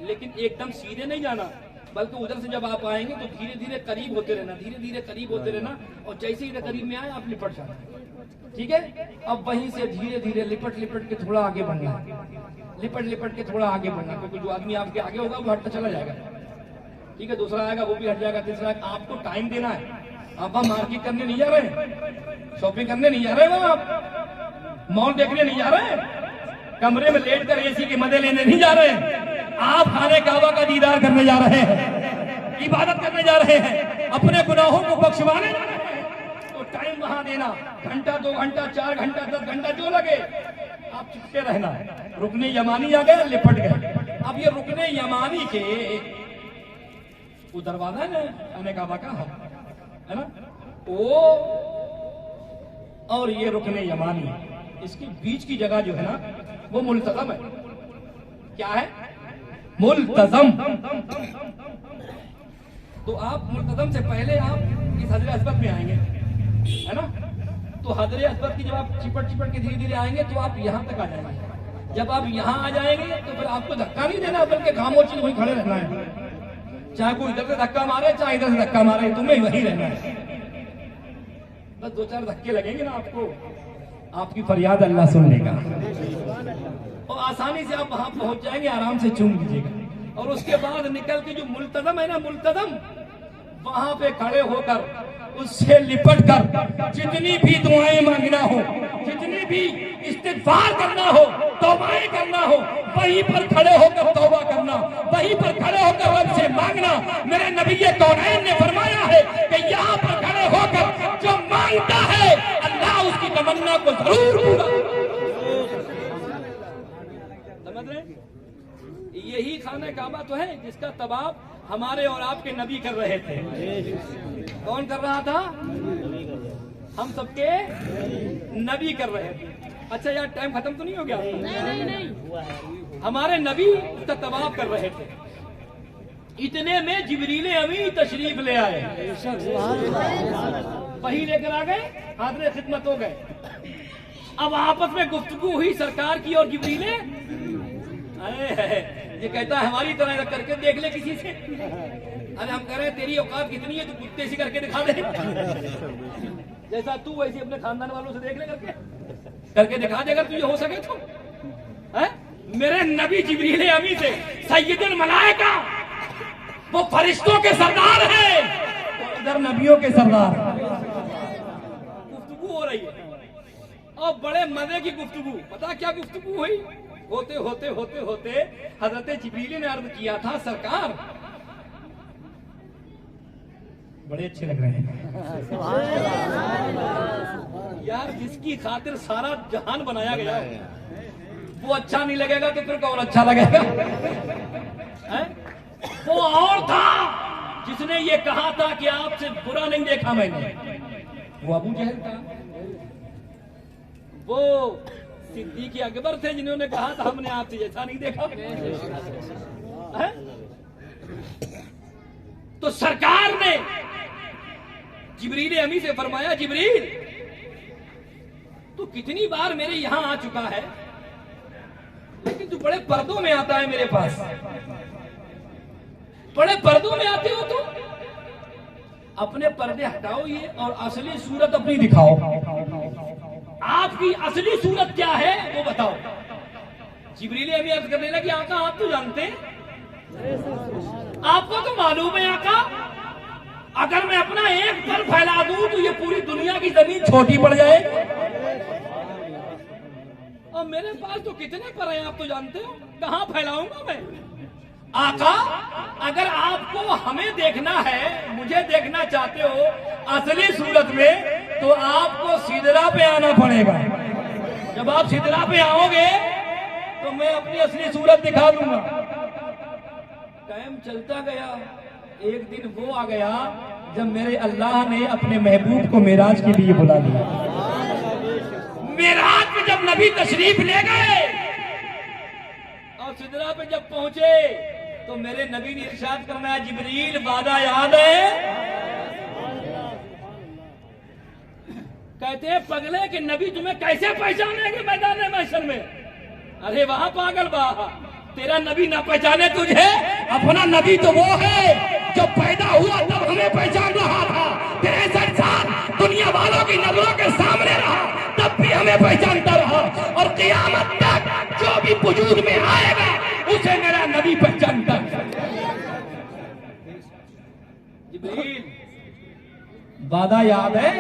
लेकिन एकदम सीधे नहीं जाना, बल्कि उधर से जब आप आएंगे तो धीरे धीरे करीब होते रहना, धीरे धीरे करीब होते रहना, और जैसे ही करीब में आए आप लिपट जाना, ठीक है। अब वहीं से धीरे धीरे लिपट लिपट के थोड़ा आगे बढ़ना, लिपट लिपट के थोड़ा आगे बढ़ना, क्योंकि जो आदमी आपके आगे होगा वो हटता चला जाएगा, ठीक है, दूसरा आएगा वो भी हट जाएगा, तीसरा आपको टाइम देना है। आप वहां मार्केट करने नहीं जा रहे, शॉपिंग करने नहीं जा रहे, वहां आप मॉल देखने नहीं जा रहे, कमरे में लेट कर एसी के मजे लेने नहीं जा रहे, आप खाने काबा का दीदार करने जा रहे हैं, इबादत करने जा रहे हैं, अपने गुनाहों को बख्शवाने जा रहे हैं, तो टाइम वहां देना, घंटा 2 घंटा 4 घंटा 10 घंटा जो लगे, आप चिपके रहना। रुकने यमानी आ गए, लिपट गए। अब ये रुकने यमानी के वो दरवाजा है ना खाने काबा का, है ना, वो और ये रुकने यमानी, इसके बीच की जगह जो है ना, वो मुल्तज़म है। क्या है? मुल्तज़म। तो आप मुल्तज़म से पहले आप इस हजरे अस्वद में आएंगे, है ना? तो हजरे अस्वद की जब आप चिपट चिपट के धीरे धीरे आएंगे तो आप यहाँ तक आ जाएंगे। जब आप यहाँ आ जाएंगे तो फिर आपको धक्का नहीं देना, बल्कि खामोशी वहीं खड़े रहना है। चाहे कोई इधर से धक्का मारे, चाहे इधर से धक्का मारे, तुम्हें वहीं रहना है। बस 2-4 धक्के लगेंगे ना आपको, आपकी फरियाद अल्लाह सुन लेगा और आसानी से आप वहां पहुंच जाएंगे, आराम से चूम लीजिएगा। और उसके बाद निकल के जो मुल्तज़म है ना, मुल्तज़म, वहां पे खड़े होकर उससे लिपट कर जितनी भी दुआएं मांगना हो, जितनी भी इस्तिग़फ़ार करना हो, तौबाएं करना हो, वहीं पर खड़े होकर तौबा करना, वहीं पर खड़े होकर रब से मांगना। मेरे नबी कौनैन ने फरमाया है कि यहाँ पर खड़े होकर जो मांगता है अल्लाह उसकी तमन्ना को जरूर पूरा। समझ रहे? यही खाने काबा तो है जिसका तवाफ हमारे और आपके नबी कर रहे थे। कौन कर रहा था? हम सबके नबी कर रहे थे। अच्छा यार, टाइम खत्म तो नहीं हो गया? नहीं नहीं, हमारे नबी उसका तवाफ कर रहे थे। इतने में जिब्रील अमीन तशरीफ ले आए, वही लेकर आ गए, हाज़िर खिदमत हो गए। अब आपस में गुफ्तगू हुई सरकार की और जिब्रील। ये कहता है हमारी तरह करके देख ले किसी से। अरे हम कह रहे हैं तेरी औकात कितनी है, तू कुत्ते से करके दिखा दे। जैसा तू वैसे अपने खानदान वालों से देख ले, करके दिखा दे अगर तुझे हो सके तो। है? मेरे नबी जिब्रील अमीन से सैयदुल मलाइका, वो फरिश्तों के सरदार हैं, इधर नबियों के सरदार। गुफ्तगू हो रही है और बड़े मजे की गुफ्तगू। पता क्या गुफ्तगू हुई? होते होते होते होते हजरत जिब्रील ने अर्ज किया था, सरकार बड़े अच्छे लग रहे हैं यार, जिसकी खातिर सारा जहान बनाया गया है वो अच्छा नहीं लगेगा तो फिर कौन अच्छा लगेगा? है? वो और था जिसने ये कहा था कि आपसे बुरा नहीं देखा मैंने, वो अबू जहल था। वो सिद्दीक़ अकबर थे जिन्होंने कहा था हमने आपसे जैसा नहीं देखा। है? तो सरकार ने जिब्रील अमीन से फरमाया, जिब्रील तू कितनी बार मेरे यहां आ चुका है, लेकिन तू बड़े पर्दों में आता है मेरे पास। बड़े पर्दों में आते हो तुम, अपने पर्दे हटाओ ये और असली सूरत अपनी दिखाओ। आपकी असली सूरत क्या है वो बताओ। जिब्रील अमीन अर्ज करने लगे, आका आप तो जानते हैं, आपको तो मालूम है आका, अगर मैं अपना एक पर फैला दूं तो ये पूरी दुनिया की जमीन छोटी पड़ जाए। और मेरे पास तो कितने पर हैं आप तो जानते हो, कहां फैलाऊंगा मैं? आका अगर आपको हमें देखना है, मुझे देखना चाहते हो असली सूरत में, तो आपको सिदरा पे आना पड़ेगा। जब आप सिदरा पे आओगे तो मैं अपनी असली सूरत दिखा दूंगा। टाइम चलता गया, एक दिन वो आ गया जब मेरे अल्लाह ने अपने महबूब को मेराज के लिए बुला लिया। मेराज में जब नबी तशरीफ ले गए और सिदरा पे जब पहुंचे तो मेरे नबी ने इरशाद करना, जिब्रील वादा याद है? कहते हैं पगले कि नबी तुम्हें कैसे पहचानेंगे मैदान महशर में? अरे वहां पागल बाहा, तेरा नबी ना पहचाने तुझे? अपना नबी तो वो है जो पैदा हुआ तब हमें पहचान रहा था, 63 साल दुनिया वालों की नजरों के सामने रहा तब भी हमें पहचानता रहा, और क़यामत तक जो भी वजूद में आएगा उसे मेरा नबी पहचानता है। जिब्रील वादा याद है?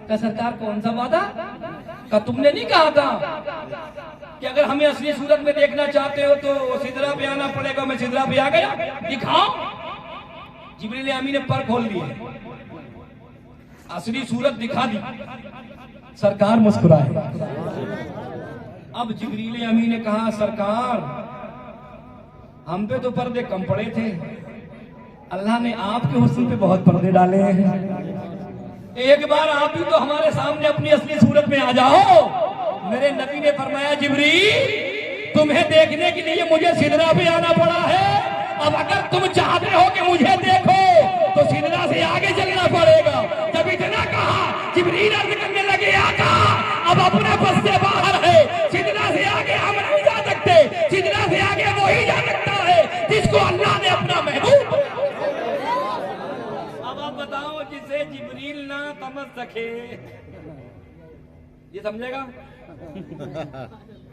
का सरकार कौन सा वादा? का तुमने नहीं कहा था कि अगर हमें असली सूरत में देखना चाहते हो तो सिदरा पे आना पड़ेगा? मैं सिदरा पे आ गया, दिखाओ। जिब्रील अमीन ने पर खोल दिए, असली सूरत दिखा दी, सरकार मुस्कुराए। अब जिब्रील अमीन ने कहा, सरकार हम पे तो पर्दे कम पड़े थे, अल्लाह ने आपके हुस्न पे बहुत पर्दे डाले हैं। एक बार आप भी तो हमारे सामने अपनी असली सूरत में आ जाओ, मेरे नबी ने फरमाया जिब्रील तुम्हें देखने के लिए मुझे सिदरा पे आना पड़ा है, अब अगर तुम चाहते हो कि मुझे देखो तो सिदरा से आगे चलना पड़ेगा। जब इतना कहा जिब्रील अर्ज करने लगे आका अब अपने बस से बाहर है, सिदरा से आगे हम नहीं जा सकते, सिदरा से आगे वो ही जा सकता है जिसको अल्लाह ने अपना महबूब। अब आप बताओ जिसे जिब्रील ना समझ सके ये समझेगा,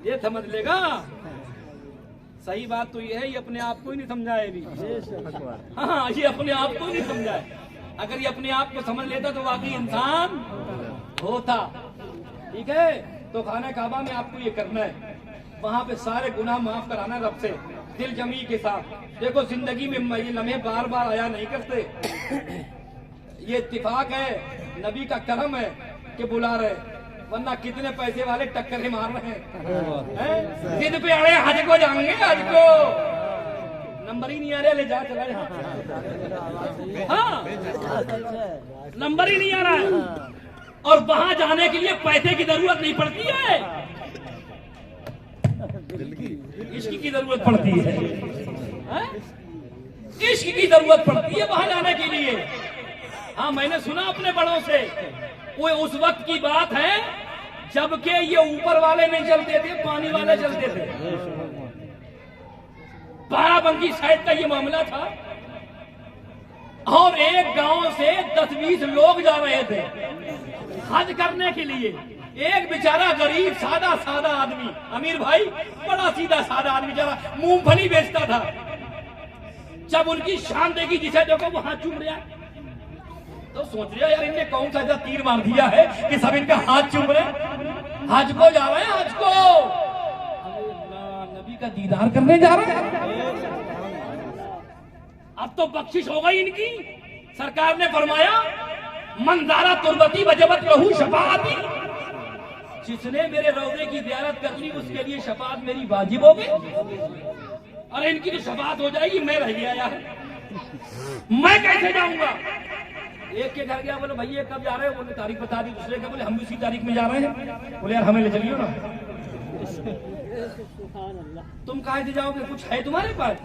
ये समझ लेगा। सही बात तो ये है ये अपने आप को ही नहीं समझाए भी। हाँ ये अपने आप को ही नहीं समझाए, अगर ये अपने आप को समझ लेता तो वाकई इंसान होता। ठीक है, तो खाना काबा में आपको ये करना है, वहां पे सारे गुनाह माफ कराना रब से दिल जमी के साथ। देखो जिंदगी में ये लम्हे बार बार आया नहीं करते, ये इत्तिफाक है, नबी का करम है कि बुला रहे, वरना कितने पैसे वाले टक्कर मार रहे हैं। जिद पे अड़े हज को जाएंगे, हज को नंबर ही नहीं आ रहा, ले जा चला जा। हाँ नंबर ही नहीं आ रहा है, और वहां जाने के लिए पैसे की जरूरत नहीं पड़ती है, इश्क की जरूरत पड़ती है, इश्क की जरूरत पड़ती है वहां जाने के लिए। हाँ मैंने सुना अपने बड़ों से, वो उस वक्त की बात है जबकि ये ऊपर वाले नहीं चलते थे, पानी वाले चलते थे। बाराबंकी साइड का ये मामला था, और एक गांव से 10-20 लोग जा रहे थे हज करने के लिए। एक बेचारा गरीब सादा सादा आदमी, अमीर भाई बड़ा सीधा सादा आदमी, बेचारा मूंगफली बेचता था। जब उनकी शान देखी, जिसे देखो वो हाथ चूम रहा, तो सोच रहा यार इनने कौन सा ऐसा तीर मार दिया है कि सब इनका हाथ चूम रहे। हज को जा रहे हैं, हज को नबी का दीदार करने जा रहे हैं। अब तो बख्शिश हो गई इनकी। सरकार ने फरमाया मंजारा तुर्बती वजबत लहू शफाअती, जिसने मेरे रौजे की ज़ियारत कर ली उसके लिए शफाअत मेरी वाजिब हो गई। और इनकी तो शफाअत हो जाएगी, मैं रह गया यार, मैं कैसे जाऊंगा। एक के घर गया, बोले भैया कब जा रहे हो, बोले तारीख बता दी। दूसरे के बोले हम भी उसी तारीख में जा रहे हैं। बोले यार हमें ले चलियो ना। तुम कहाँ से जाओगे, कुछ है तुम्हारे पास?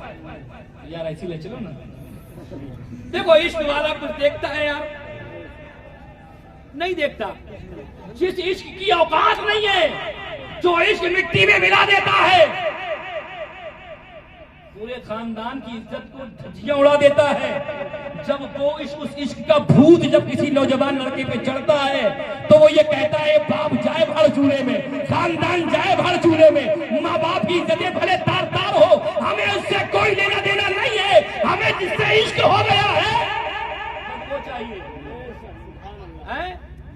यार ऐसी ले चलो ना। देखो इश्क वाला कुछ देखता है यार, नहीं देखता। जिस इश्क की औकात नहीं है, जो इश्क मिट्टी में मिला देता है, पूरे खानदान की इज्जत को धज्जियां उड़ा देता है। जब वो उस इश्क का भूत जब किसी नौजवान लड़के पे चढ़ता है तो वो ये कहता है बाप जाए भाड़ चूल्हे में, खानदान जाए भाड़ चूल्हे में, माँ बाप की इज्जतें भले तार तार हो, हमें उससे कोई लेना देना नहीं है, हमें जिससे इश्क हो गया है वो चाहिए।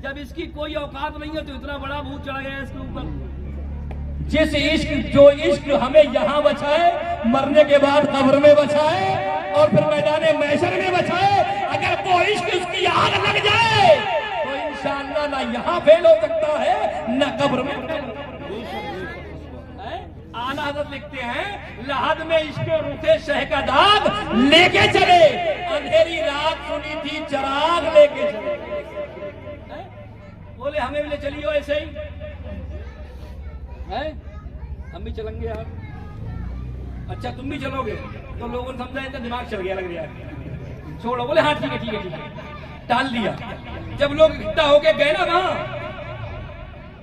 जब इसकी कोई औकात नहीं है तो इतना बड़ा भूत चढ़ा गया इसके ऊपर। जिस इश्क, जो इश्क हमें यहाँ बचाए, मरने के बाद कब्र में बचाए और फिर मैदान महशर में बचाए, अगर वो इश्क उसकी आग लग जाए तो इंशाअल्लाह ना यहाँ फेल हो सकता है ना कब्र में फेल। आला हज़रत लिखते हैं लहद में इश्क रुखे शह का दाग लेके चले, अंधेरी रात सुनी थी चराग लेके चले। बोले हमें भी ले चलियो ऐसे ही है, हम भी चलेंगे यार। अच्छा तुम भी चलोगे? तो लोगों ने समझा इनका दिमाग चल गया लग रहा है, छोड़ो। बोले हाँ ठीक है ठीक है ठीक है, टाल दिया। जब लोग इकट्ठा होके गए ना वहां,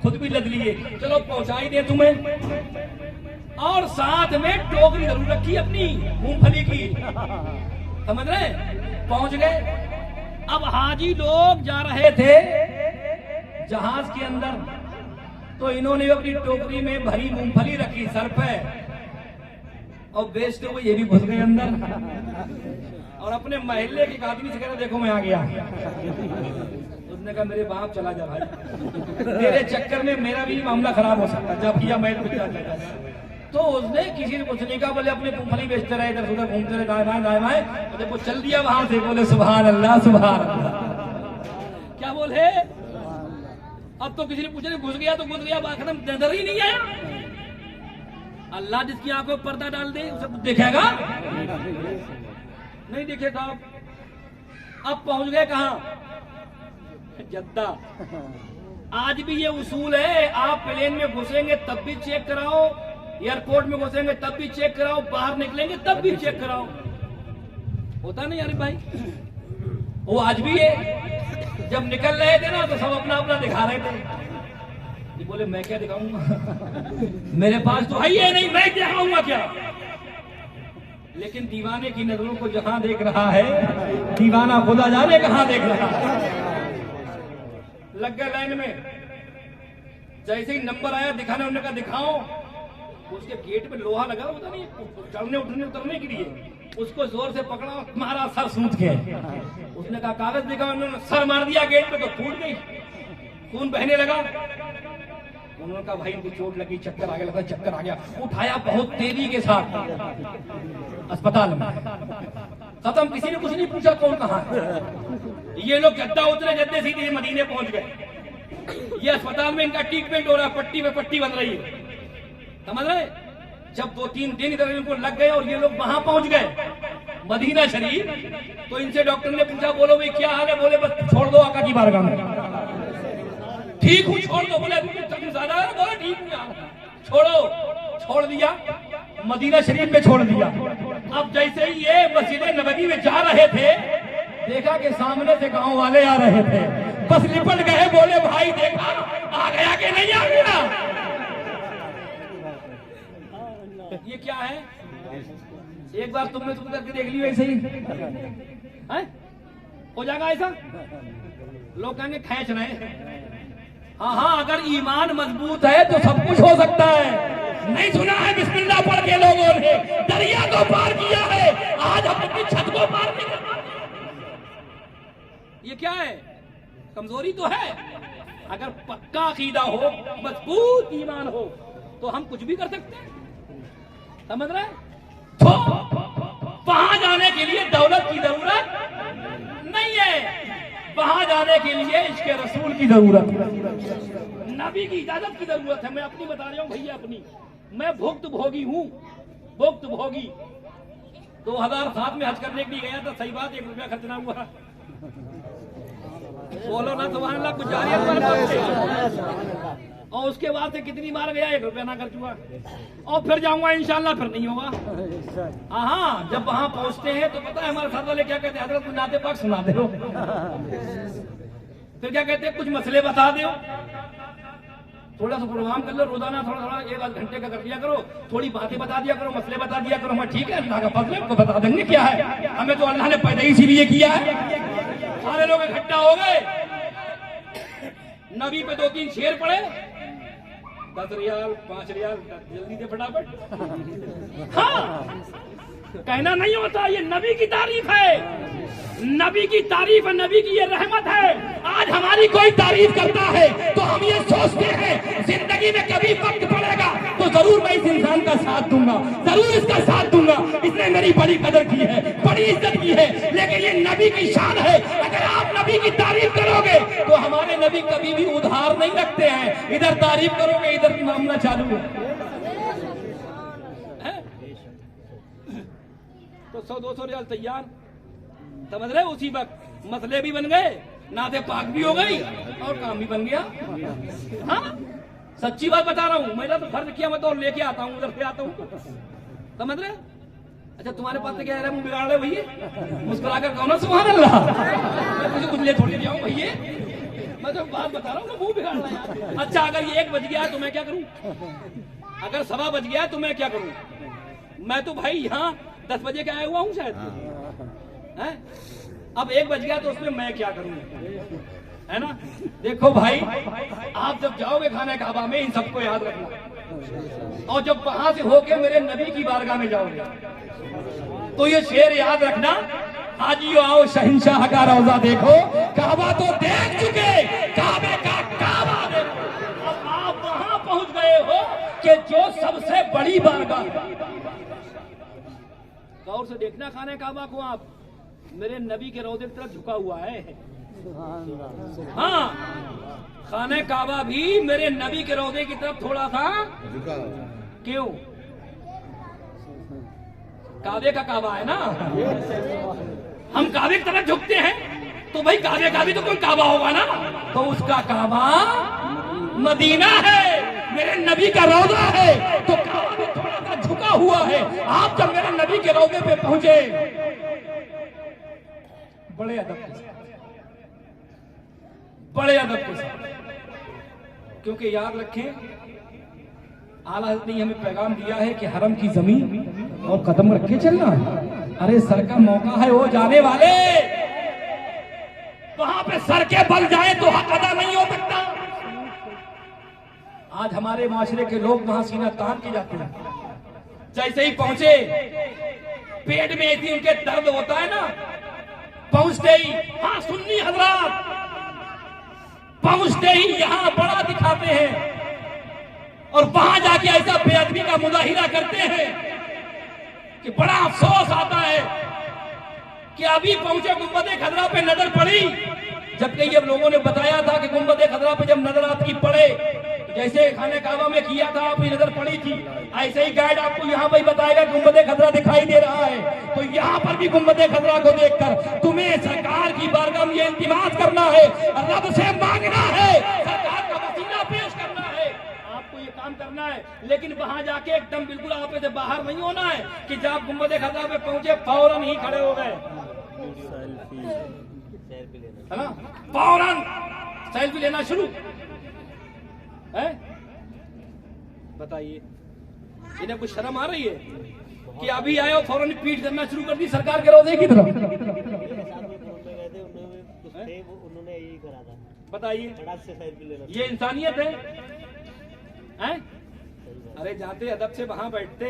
खुद भी लद लिए, चलो पहुंचाई दे तुम्हें, और साथ में टोकरी जरूर रखी अपनी मूंगफली की, समझ रहे? पहुंच गए। अब हाजी लोग जा रहे थे जहाज के अंदर, तो इन्होंने अपनी टोकरी में भरी मूंगफली रखी सर पे, और बेचते हुए ये भी घुस गए अंदर, और अपने महल्ले के आदमी से कह रहे देखो मैं आ गया। उसने कहा मेरे बाप चला जा भाई, तेरे चक्कर में मेरा भी मामला खराब हो सकता है, जब भैया मैं तो उसने किसी ने कुछ नहीं कहा, बोले अपने मूंगफली बेचते रहे, इधर उधर घूमते रहे, दाएं बाएं, तो देखो चल दिया वहां से। बोले सुभान अल्लाह सुभान अल्लाह। क्या बोले? अब तो किसी ने पूछा घुस गया तो घुस गया, खत्म, नजर ही नहीं आया। अल्लाह जिसकी आंखों में पर्दा डाल दे उसे देखेगा नहीं दिखेगा। अब पहुंच गए कहां? जद्दा। आज भी ये उसूल है, आप प्लेन में घुसेंगे तब भी चेक कराओ, एयरपोर्ट में घुसेंगे तब भी चेक कराओ, बाहर निकलेंगे तब भी चेक कराओ। होता नहीं यार भाई, वो आज भी है। जब निकल रहे थे ना तो सब अपना अपना दिखा रहे थे। ये बोले मैं क्या दिखाऊंगा, मेरे पास तो है ये नहीं, मैं दिखाऊंगा क्या। लेकिन दीवाने की नजरों को जहां देख रहा है, दीवाना खुदा जाने कहां देख रहा है। लग गए लाइन में, जैसे ही नंबर आया दिखाने, उन्होंने कहा दिखाओ। उसके गेट पे लोहा लगा होता नहीं चढ़ने उठने उतरने के लिए, उसको जोर से पकड़ा, मारा सर सूंघ के। उसने कहा कागज दिखाओ, उन्होंने सर मार दिया गेट पे तो फूट गई, खून बहने लगा। उन्होंने कहा भाई इनको चोट लगी, चक्कर आ गया, लगता चक्कर आ गया। उठाया बहुत तेजी के साथ अस्पताल में, खत्म। किसी ने कुछ नहीं पूछा कौन कहाँ है। ये लोग जद्दा उतरे, जद्दे सीधे मदीने पहुंच गए। ये अस्पताल में इनका ट्रीटमेंट हो रहा है, पट्टी पे पट्टी बन रही है, समझ रहे। जब 2-3 दिन इधर इनको लग गए और ये लोग वहां पहुंच गए मदीना शरीफ, तो इनसे डॉक्टर ने पूछा बोलो भाई क्या हाल है। बोले बस छोड़ दो आका की बारगाह में, ठीक हूँ छोड़ दो। बोले ज्यादा है, बोले ठीक हूँ छोड़ो। छोड़ दिया, मदीना शरीफ में छोड़ दिया। अब जैसे ही ये मस्जिद नबवी में जा रहे थे, देखा कि सामने से गांव वाले आ रहे थे, बस लिपट गए। बोले भाई देखा आ गया कि नहीं आ गया। ये क्या है, एक बार तुमने तुम करके देख लियो ऐसे ही है? हो जाएगा ऐसा। लोग कहेंगे खींच रहे हैं। हाँ हाँ, अगर ईमान मजबूत है तो सब कुछ हो सकता है। नहीं सुना है बिस्मिल्लाह पढ़ के लोगों ने दरिया को पार किया है, आज हम अपनी छत को पार नहीं कर पाते। ये क्या है, कमजोरी तो है। अगर पक्का अकीदा हो, मजबूत ईमान हो, तो हम कुछ भी कर सकते हैं, समझ रहे। तो वहां जाने के लिए दौलत की जरूरत नहीं है, वहां जाने के लिए इसके रसूल की जरूरत है, नबी की इजाजत की जरूरत है। मैं अपनी बता रहा हूँ भैया, अपनी मैं भुक्त भोगी हूँ, भुक्त भोगी। 2007 में हज करने के लिए गया था, सही बात, 1 रुपया खर्चना हुआ। बोलो ना सुभान अल्लाह, कुछ जारी। और उसके बाद से कितनी बार गया, 1 रुपया ना खर्च हुआ। और फिर जाऊंगा इंशाल्लाह, फिर नहीं होगा। हाँ, जब वहां पहुंचते हैं तो पता है हमारे साथ वाले क्या कहते हैं, हजरत नाते पाक सुना दे। फिर क्या कहते हैं, कुछ मसले बता दो, थोड़ा सा प्रोग्राम कर लो रोजाना, थोड़ा थोड़ा 1-8 घंटे का कर दिया करो, थोड़ी बातें बता दिया करो, मसले बता दिया करो। हम ठीक है, अल्लाह का फजल है, आपको बता देंगे क्या है। हमें तो अल्लाह ने पैदा ही इसीलिए किया है। सारे लोग इकट्ठा हो गए, नबी पे 2-3 शेर पड़े, 10 रियाल 5 रियाल, जल्दी से फटाफट। हाँ, कहना नहीं होता, ये नबी की तारीफ है, नबी की तारीफ है, नबी की ये रहमत है। आज हमारी कोई तारीफ करता है तो हम ये सोचते हैं जिंदगी में कभी वक्त पड़ेगा तो जरूर मैं इस इंसान का साथ दूंगा, जरूर इसका साथ दूंगा, इसने मेरी बड़ी कदर की है, बड़ी इज्जत की है। लेकिन ये नबी की शान है, अगर आप नबी की तारीफ करोगे तो हमारे नबी कभी भी उधार नहीं रखते हैं, इधर तारीफ करोगे इधर मामला चालू है। तो 100-200 रियाल तैयार, समझ रहे। उसी वक्त मसले भी बन गए, नाते पाक भी हो गई और काम भी बन गया। हाँ, सच्ची बात बता रहा हूँ, मेरा तो फर्ज किया, मैं तो लेके आता हूँ, उधर से आता हूँ, समझ रहे। अच्छा तुम्हारे पास से क्या है, मुंह बिगाड़ रहे भैया, मुस्कुराकर कहो ना सुभान अल्लाह। मैं तुझे कुछ ले थोड़ी जाऊँ भैया, मैं तो बात बता रहा हूँ, मुंह बिगाड़ रहा है। अच्छा अगर ये 1 बज गया तो मैं क्या करूँ, अगर 1:15 बज गया तो मैं क्या करूँ। मैं तो भाई यहाँ 10 बजे का आया हुआ हूँ शायद, है? अब 1 बज गया तो उसमें मैं क्या करूँ, है ना। देखो भाई, आप जब जाओगे खाने काबा में, इन सबको याद रखना, और जब वहां से होके मेरे नबी की बारगाह में जाओगे तो ये शेर याद रखना, हाजियो आओ शहंशाह का रौजा देखो, काबा तो देख चुके, काबे का काबा देखो। अब आप वहां पहुंच गए हो कि जो सबसे बड़ी बारगाह, गौर से देखना खाने काबा को, आप मेरे नबी के रौजे की तरफ झुका हुआ है। हाँ, खाने काबा भी मेरे नबी के रौजे की तरफ थोड़ा सा क्यों, काबे का काबा है ना, हम काबे की तरफ झुकते हैं तो भाई काबे का भी तो कोई काबा होगा ना, तो उसका काबा मदीना है, मेरे नबी का रौजा है, तो काबा भी थोड़ा सा झुका हुआ है। आप जब मेरे नबी के रौजे पे पहुंचे, बड़े अदब के साथ, बड़े अदब के साथ, क्योंकि याद रखें आला हज़रत ने हमें पैगाम दिया है कि हरम की जमीन और कदम रख के चलना है। अरे सर का मौका है वो जाने वाले, वहां पे सर के बल जाए तो हक अदा नहीं हो सकता। आज हमारे माशरे के लोग वहां सीना तान के जाते हैं, जैसे ही पहुंचे पेट में ऐसी उनके दर्द होता है ना, पहुंचते ही हाँ सुन्नी हजरात पहुंचते ही यहां बड़ा दिखाते हैं और वहां जाके ऐसा बेअदबी का मुजाहिरा करते हैं कि बड़ा अफसोस आता है कि अभी पहुंचे गुंबदे खजरा पे नजर पड़ी, जबकि जब लोगों ने बताया था कि गुंबदे खजरा पे जब नजर आपकी पड़े, जैसे खाने काबा में किया था आपकी नजर पड़ी थी, ऐसे ही गाइड आपको यहाँ पर बताएगा गुंबदे खजरा दिखाई दे रहा है। तो यहाँ पर भी गुंबदे खजरा को देखकर तुम्हें सरकार की बारगाह में ये इल्तिमास करना है, रब से मांगना है, सरकार का वसीला पेश करना है, आपको ये काम करना है। लेकिन वहां जाके एकदम बिल्कुल आप से बाहर नहीं होना है कि जब गुंबदे खजरा पे पहुंचे फौरन ही खड़े हो गए, है ना, फौरन सेल्फी लेना शुरू है। बताइए इन्हें कुछ शर्म आ रही है कि अभी आए और फौरन पीठ करना शुरू कर दी सरकार के रोजे की तरफ? उन्होंने यही करा था। बताइए ये इंसानियत है? अरे जाते अदब से वहां बैठते,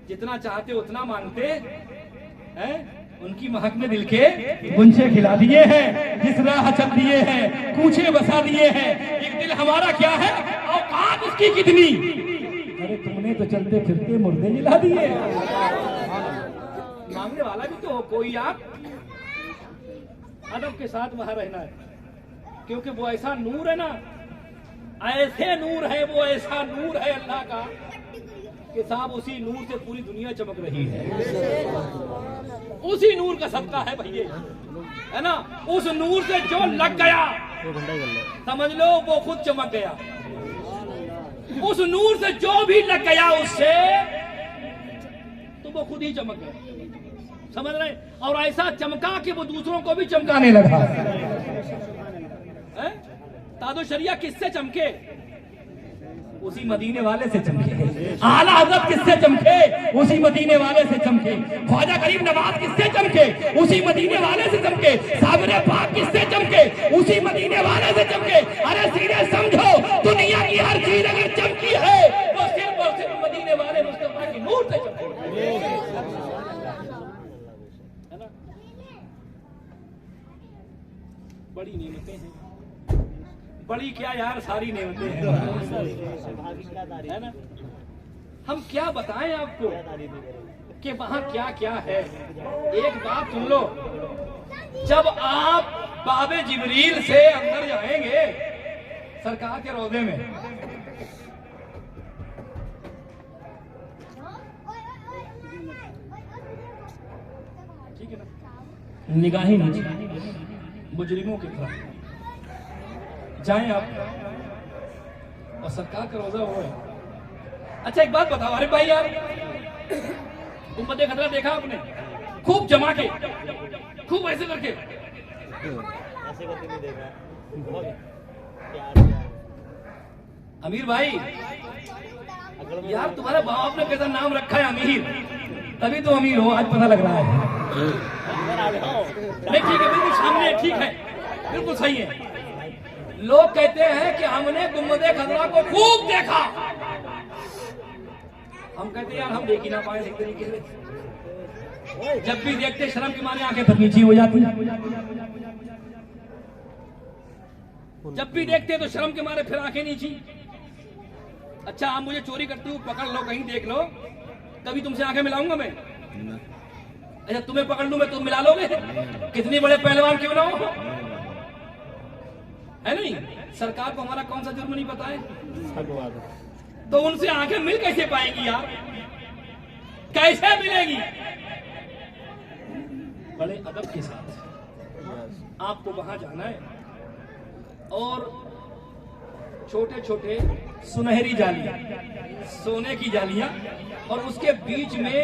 जितना चाहते उतना मांगते हैं, उनकी महक में दिल के गुंजे खिला दिए हैं, जिस राह चल दिए हैं, कूचे बसा दिए हैं। एक दिल हमारा क्या है, औकात उसकी कितनी, अरे तुमने तो चलते फिरते मुर्दे जिला दिए। मांगने वाला भी तो हो कोई, आप अदब के साथ वहां रहना है, क्योंकि वो ऐसा नूर है ना, ऐसे नूर है वो, ऐसा नूर है अल्लाह का कि साहब उसी नूर से पूरी दुनिया चमक रही है। उसी नूर का सदका है भैया, है ना। उस नूर से जो लग गया समझ लो वो खुद चमक गया। उस नूर से जो भी लग गया उससे तो वो खुद ही चमक गया, समझ रहे। और ऐसा चमका कि वो दूसरों को भी चमकाने लगा। तादो शरिया किससे चमके? उसी मदीने वाले से चमके। आला हज़रत किससे चमके? उसी मदीने वाले से चमके। ख्वाजा गरीब नवाज किससे चमके? उसी मदीने वाले से चमके। साबिर पाक किससे चमके? उसी मदीने वाले से चमके। अरे सीधे समझो, दुनिया की हर चीज अगर चमकी है वो सिर्फ और सिर्फ मदीने वाले मुस्तफा की नूर से चमके, है ना। बड़ी नेमतें हैं, बड़ी क्या यार, सारी नेमतें हैं, है ना। हम क्या बताएं आपको कि वहां क्या क्या है। एक बात सुन लो, जब आप बाबे जिब्रील से अंदर जाएंगे सरकार के रोजे में, ठीक है ना, निगाहें नीचे मुजरिमों की तरफ जाएं आप और सरकार का रोजा हो। अच्छा एक बात बताओ, अरे भाई यार गुंबदे खतरा देखा आपने? खूब जमा के, खूब ऐसे करके, ऐसे करके नहीं देखा, बहुत प्यार। अमीर भाई यार, तुम्हारे बाप ने कैसा नाम रखा है अमीर, तभी तो अमीर हो, आज पता लग रहा है। नहीं ठीक है, बिल्कुल सामने, ठीक है, बिल्कुल सही है। लोग कहते हैं कि हमने गुंबदे खजरा को खूब देखा, हम कहते हैं यार हम देख ही ना पाए एक तरीके से। जब भी देखते शर्म की माने आंखें तक नीची हो जाती, जब भी देखते तो शर्म के मारे फिर आंखें नीची। अच्छा आप मुझे चोरी करते हुए पकड़ लो, कहीं देख लो, कभी तुमसे आंखें मिलाऊंगा मैं? अच्छा तुम्हें पकड़ लूं मैं, तुम मिला लोगे? कितनी बड़े पहलवान क्यों ना हो, है नहीं। सरकार को हमारा कौन सा जुर्म नहीं पता है, तो उनसे आंखें मिल कैसे पाएंगी यार, कैसे मिलेगी? बड़े अदब के साथ आपको वहां जाना है और छोटे छोटे सुनहरी जालियां, सोने की जालियां, और उसके बीच में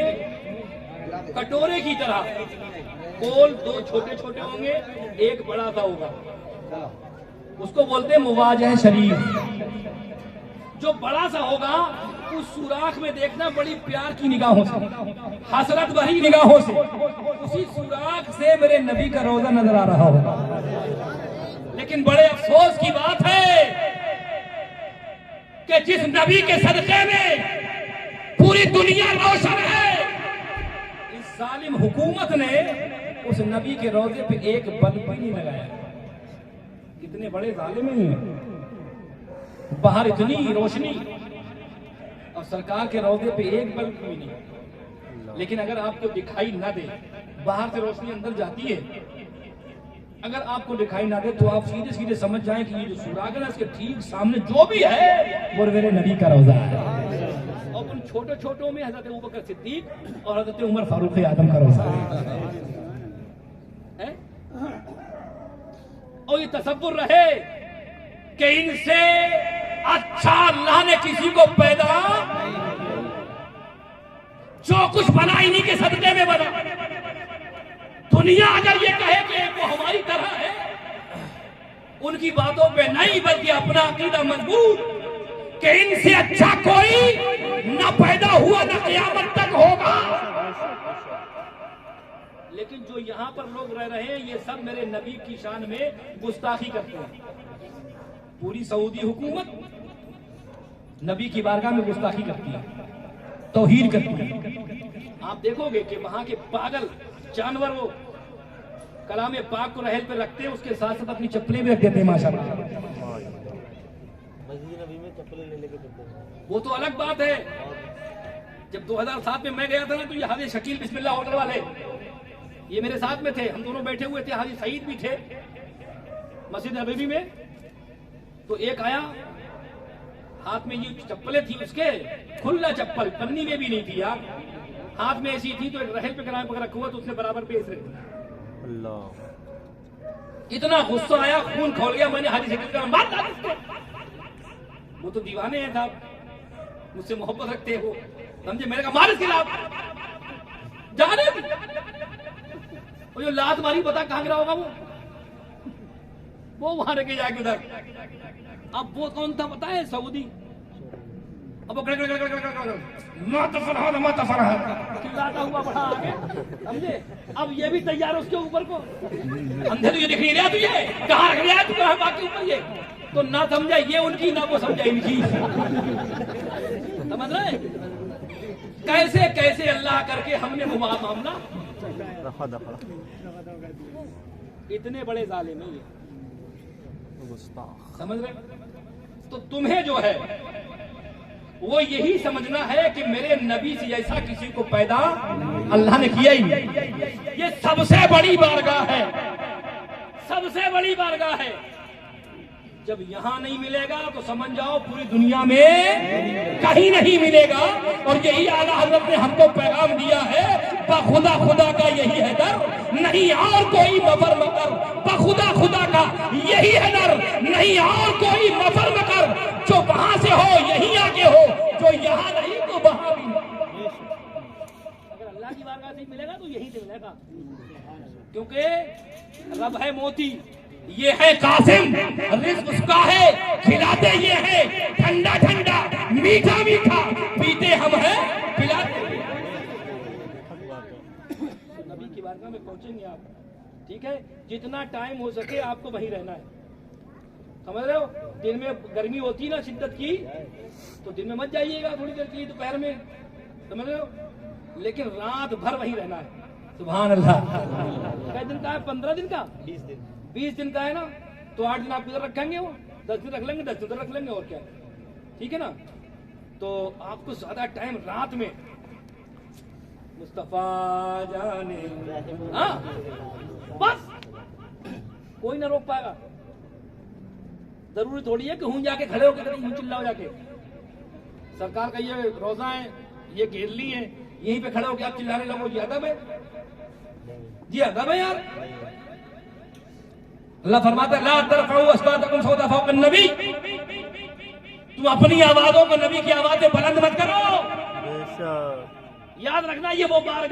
कटोरे की तरह गोल दो छोटे छोटे होंगे, एक बड़ा सा होगा। उसको बोलते हैं मुवाजह शरीफ। जो बड़ा सा होगा उस सुराख में देखना बड़ी प्यार की निगाहों से, हसरत भरी निगाहों से, उसी सुराख से मेरे नबी का रोजा नजर आ रहा होगा। लेकिन बड़े अफसोस की बात है कि जिस नबी के सदक़े में पूरी दुनिया रोशन है, इस जालिम हुकूमत ने उस नबी के रोजे पे एक बल्ब भी नहीं लगाया। कितने बड़े जालिम हैं। बाहर इतनी रोशनी और सरकार के रोजे पे एक बल्ब भी नहीं। लेकिन अगर आपको दिखाई ना दे, बाहर से रोशनी अंदर जाती है, अगर आपको दिखाई ना दे तो आप सीधे सीधे समझ जाएं कि ये जो सुराग है ना, इसके ठीक सामने जो भी है वो मेरे नबी का रोजा है। और उन छोटे छोटों में हजरत अबू बकर सिद्दीक और हजरत उमर फारूक आजम का रोजा है। और ये तसव्वुर रहे कि इनसे अच्छा अल्लाह ने किसी को पैदा, जो कुछ बना इन्हीं के सदक़े में बना। दुनिया अगर ये कहे कि वो हमारी तरह है, उनकी बातों पे नहीं, बल्कि अपना अकीदा मजबूत कि इनसे अच्छा कोई न पैदा हुआ न क़यामत तक होगा। लेकिन जो यहाँ पर लोग रह रहे हैं, ये सब मेरे नबी की शान में गुस्ताखी करते हैं। पूरी सऊदी हुकूमत नबी की बारगाह में गुस्ताखी करती है, तौहीन करती है। आप देखोगे कि वहां के पागल जानवर वो कलाम पाक को रहल पे रखते हैं, उसके साथ साथ अपनी चप्पलें भी रख देते हैं। माशाअल्लाह, मस्जिद नबी में चप्पलें ले लेके चलते हैं। वो तो अलग बात है। जब 2007 में मैं गया था ना, तो ये हाजी शकील बिस्मिल्लाह होटल वाले ये मेरे साथ में थे, हम दोनों बैठे हुए थे, हाजी सईद भी थे मस्जिद नबवी में। तो एक आया, हाथ में ये चप्पलें थी उसके, खुला चप्पल, पन्नी में भी नहीं थी यार, हाथ में ऐसी थी, तो एक रहल पे कलाम पकड़ रखा हुआ, तो उसने बराबर पे ऐसे अल्लाह। इतना गुस्सा आया, खून खोल गया। मैंने हाजी शकील का मार डाला उसको। वो तो दीवाने हैं साहब, मुझसे मोहब्बत रखते हैं वो, समझे। मैंने कहा मार इसके खिलाफ, जाने वो जो लात मारी, पता कहां गिरा होगा वो वहां रखे जाके उधर। अब वो कौन था पता है? सऊदी। अब वो चिल्लाता हुआ बढ़ा आगे, समझे। अब ये भी तैयार है उसके ऊपर को, अंधे तुझे दिख नहीं रहा, तुझे कहाँ रख लिया, तू कहाँ बाकी ऊपर ये, तो ना समझा ये उनकी, ना वो समझा इनकी। समझ रहे कैसे कैसे अल्लाह करके हमने वो मामला। इतने बड़े जालिम हैं ये, समझ रहे। तो तुम्हें जो है वो यही समझना है कि मेरे नबी से ऐसा किसी को पैदा अल्लाह ने किया ही नहीं। ये सबसे बड़ी बारगाह है, सबसे बड़ी बारगाह है। जब यहां नहीं मिलेगा तो समझ जाओ पूरी दुनिया में कहीं नहीं मिलेगा। और यही आला हज़रत ने हमको पैगाम दिया है, बखुदा खुदा का यही है डर, नहीं और कोई मफर मकर। बखुदा खुदा का यही है डर, नहीं और कोई मफर मकर। जो वहां से हो यहीं आके हो, जो यहाँ नहीं तो वहां भी नहीं। अगर अल्लाह की बारगाह से मिलेगा तो यहीं से मिलेगा, क्योंकि रब है मोती, ये है कासिम, रिज़्क़ उसका है, खिलाते ये है ठंडा ठंडा मीठा मीठा, पीते हम हैं पिलाते। नबी की बारगाह में पहुंचेंगे आप, ठीक है। जितना टाइम हो सके आपको वहीं रहना है, समझ रहे हो। दिन में गर्मी होती है ना शिद्दत की, तो दिन में मत जाइएगा थोड़ी देर के लिए दोपहर में, समझ रहे हो। लेकिन रात भर वहीं रहना है। सुभान अल्लाह। कितने दिन का है? 15 दिन का, 20 दिन का है ना। तो 8 दिन आप इधर रखेंगे, वो 10 दिन रख लेंगे, 10 दिन उधर रख लेंगे, और क्या, ठीक है ना। तो आपको ज्यादा टाइम रात में मुस्तफा जाने, हाँ बस कोई ना रोक पाएगा। जरूरी थोड़ी है कि हूं जाके खड़े होकर कहीं चिल्लाओ जाके। सरकार का ये रोजा है, ये घेर ली है, यहीं पे खड़े होकर आप चिल्लाने लगो, ये अदब है? जी अदब है यार। अल्लाह फरमाता है ला तरफऊ अस्वातकुम फौका फौका नबी, तुम अपनी आवाजों को नबी की आवाज से बुलंद मत करो। बेशक। याद रखना ये वो बारगाह